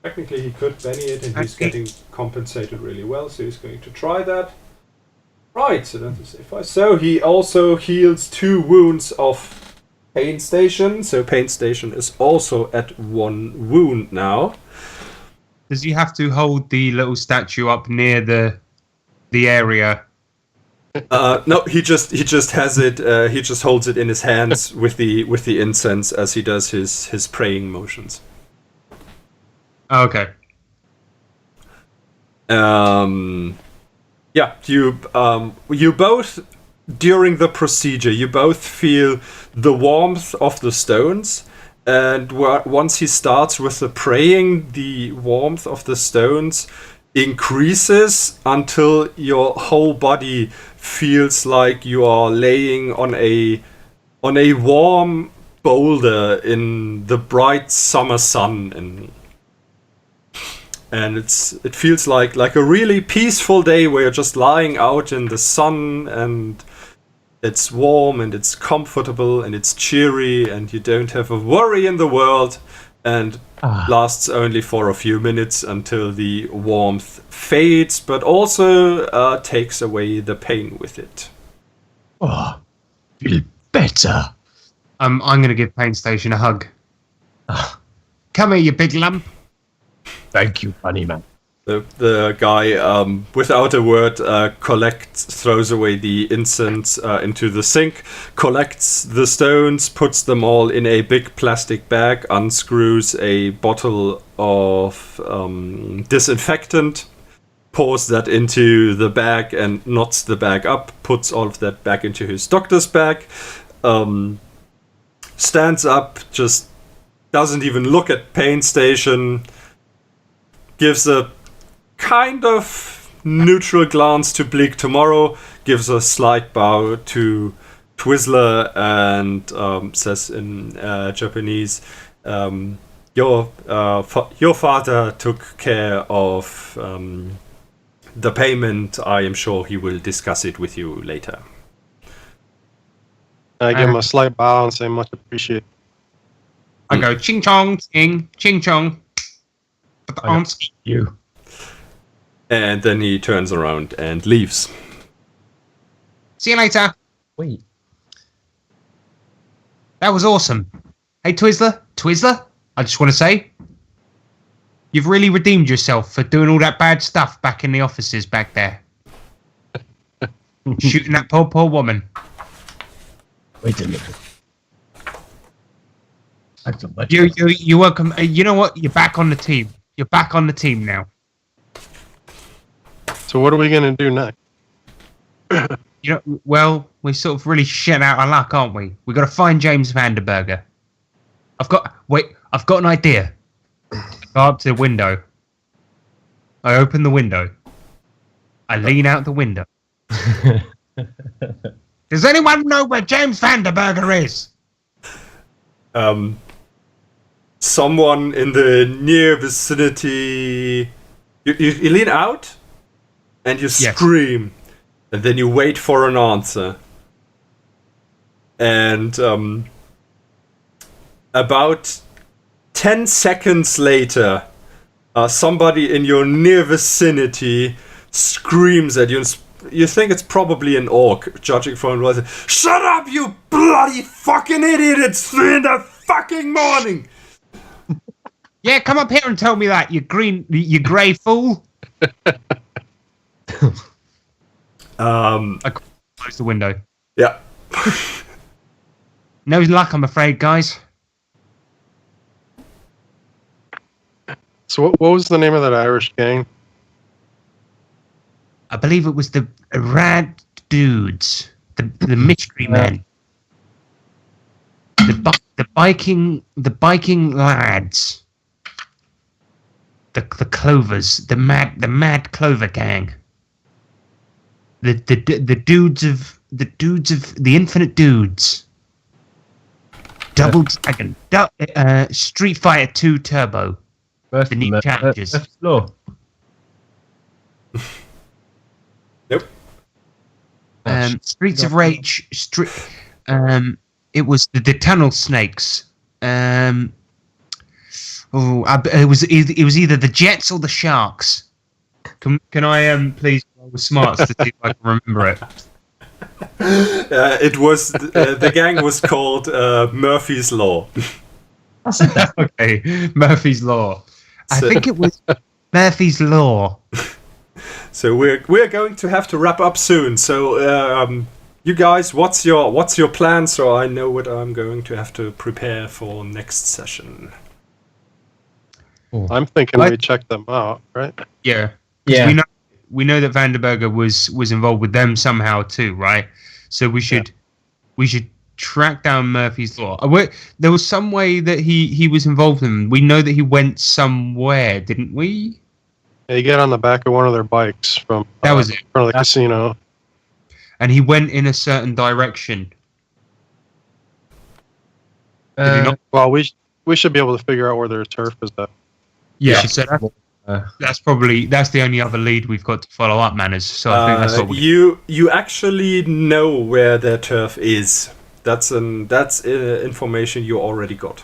technically he could Benny it, and he's getting compensated really well, so he's going to try that. Right, so that is so he also heals 2 wounds of Pain Station, so Pain Station is also at 1 wound now. Does he have to hold the little statue up near the area? No, he just has it. He just holds it in his hands with the incense as he does his praying motions. Okay. Yeah, you both, during the procedure, you both feel the warmth of the stones, and once he starts with the praying, the warmth of the stones increases until your whole body feels like you are laying on a warm boulder in the bright summer sun, and it feels like a really peaceful day where you're just lying out in the sun, and it's warm and it's comfortable and it's cheery and you don't have a worry in the world. And lasts only for a few minutes until the warmth fades, but also takes away the pain with it. Oh, feel better. I'm going to give Pain Station a hug. Come here, you big lump. Thank you, funny man. The guy, without a word, throws away the incense into the sink, collects the stones, puts them all in a big plastic bag, unscrews a bottle of disinfectant, pours that into the bag and knots the bag up, puts all of that back into his doctor's bag, stands up, just doesn't even look at Pain Station, gives a kind of neutral glance to Bleak Tomorrow, gives a slight bow to Twizzler, and says in Japanese, your father took care of the payment. I am sure he will discuss it with you later. I give him a slight bow and say much appreciated. I go ching chong, ching chong. You. And then he turns around and leaves. See you later. Wait. That was awesome. Hey, Twizzler, I just want to say, you've really redeemed yourself for doing all that bad stuff back in the offices back there. Shooting that poor woman. Wait a minute. You're welcome. You know what? You're back on the team. You're back on the team now. So what are we gonna do next? Well, we're sort of really shit out of luck, aren't we? We've got to find James Vanderberger. I've got an idea. I go up to the window. I open the window. I lean out the window. Does anyone know where James Vanderberger is? Someone in the near vicinity. You lean out, and you scream, and then you wait for an answer. And about 10 seconds later, somebody in your near vicinity screams at you, and you think it's probably an orc, judging from what. Shut up, you bloody fucking idiot! It's 3 in the fucking morning. Yeah, come up here and tell me that, you grey fool. I close the window. Yeah. No luck, I'm afraid, guys. So what was the name of that Irish gang? I believe it was the Rad Dudes, the mystery men, the biking lads, the Clovers, the mad Clover gang, the dudes of the Infinite Dudes, Double Dragon, Street Fighter 2 Turbo, the new challenges. Nope. Streets of Rage. It was the Tunnel Snakes. It was either the Jets or the Sharks. Can I please roll with smarts to see if I can remember it? It was the gang was called Murphy's Law. Okay, Murphy's Law. I think it was Murphy's Law. So we're going to have to wrap up soon. So you guys, what's your plan? So I know what I'm going to have to prepare for next session. I'm thinking we check them out, right? Yeah. We know that Vanderberger was involved with them somehow too, right? So we should track down Murphy's Law. There was some way that he was involved in. We know that he went somewhere, didn't we? Yeah, you get on the back of one of their bikes from that was it. From the casino. And he went in a certain direction. Did he not? Well, we should be able to figure out where their turf is at. Yeah, so that's the only other lead we've got to follow up, Manners. So I think that's what you actually know where their turf is. That's information you already got.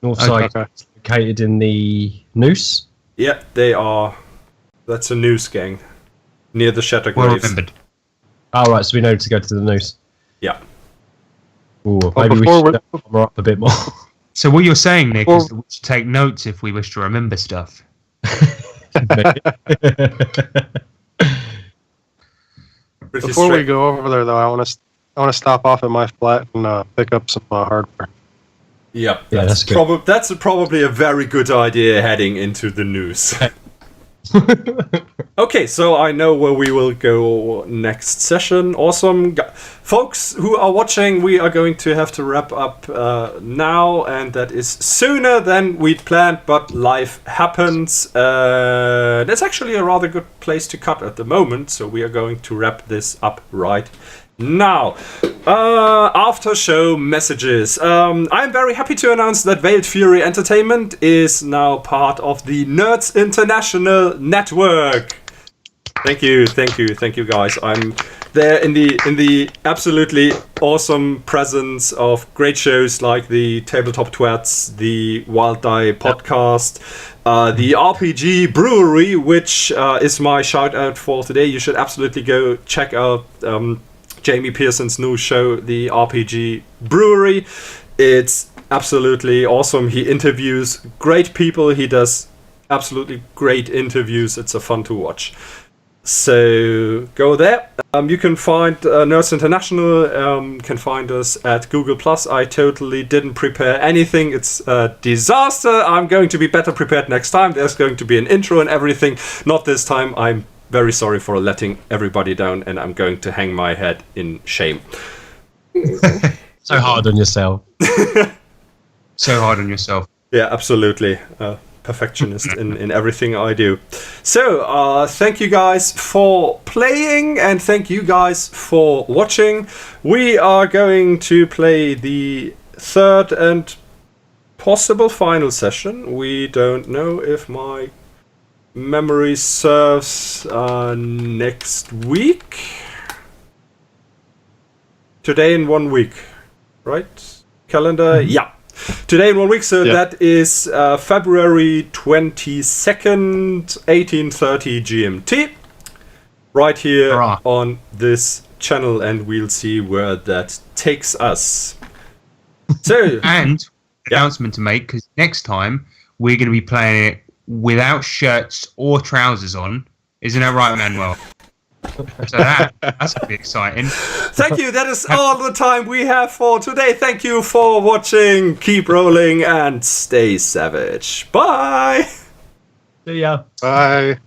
North side located in the noose? Yeah, they are. That's a noose gang near the Shatter Well Graves. remembered. Oh, right, so we know to go to the noose. Yeah. Ooh, But maybe we before should armor up a bit more. So what you're saying, Nick, Well- is that we should take notes if we wish to remember stuff. Pretty Before we straight. go over there, though, I want to stop off at my flat and pick up some hardware. Yeah, Yeah, that's good. That's probably a very good idea heading into the news. Okay, so I know where we will go next session. Awesome. Folks who are watching, we are going to have to wrap up now, and that is sooner than we'd planned, but life happens. That's actually a rather good place to cut at the moment, so we are going to wrap this up right now. After show messages. I'm very happy to announce that Veiled Fury Entertainment is now part of the Nerds International Network. Thank you guys. I'm there in the absolutely awesome presence of great shows like the TableTop Twats, the Wild Die podcast, the RPG Brewery, which is my shout out for today. You should absolutely go check out Jamie Pearson's new show, the RPG Brewery. It's absolutely awesome. He interviews great people. He does absolutely great interviews. It's a fun to watch. So go there. You can find Nerds International. Can find us at Google+. I totally didn't prepare anything. It's a disaster. I'm going to be better prepared next time. There's going to be an intro and everything. Not this time. I'm very sorry for letting everybody down, and I'm going to hang my head in shame. So hard on yourself. So hard on yourself. Yeah, absolutely. Perfectionist in everything I do. So, thank you guys for playing, and thank you guys for watching. We are going to play the third and possible final session. We don't know if my memory serves next week. Today in 1 week, right? Calendar? Yeah. Today in 1 week, so Yeah. that is February 22nd, 1830 GMT. Right here Hurrah. on this channel, and we'll see where that takes us. So, And Yeah. announcement to make, because next time we're going to be playing it without shirts or trousers on. Isn't that right, Manuel? So that's going to be exciting. thank you. That is all the time we have for today. Thank you for watching. Keep rolling and stay savage. Bye. See ya. Bye.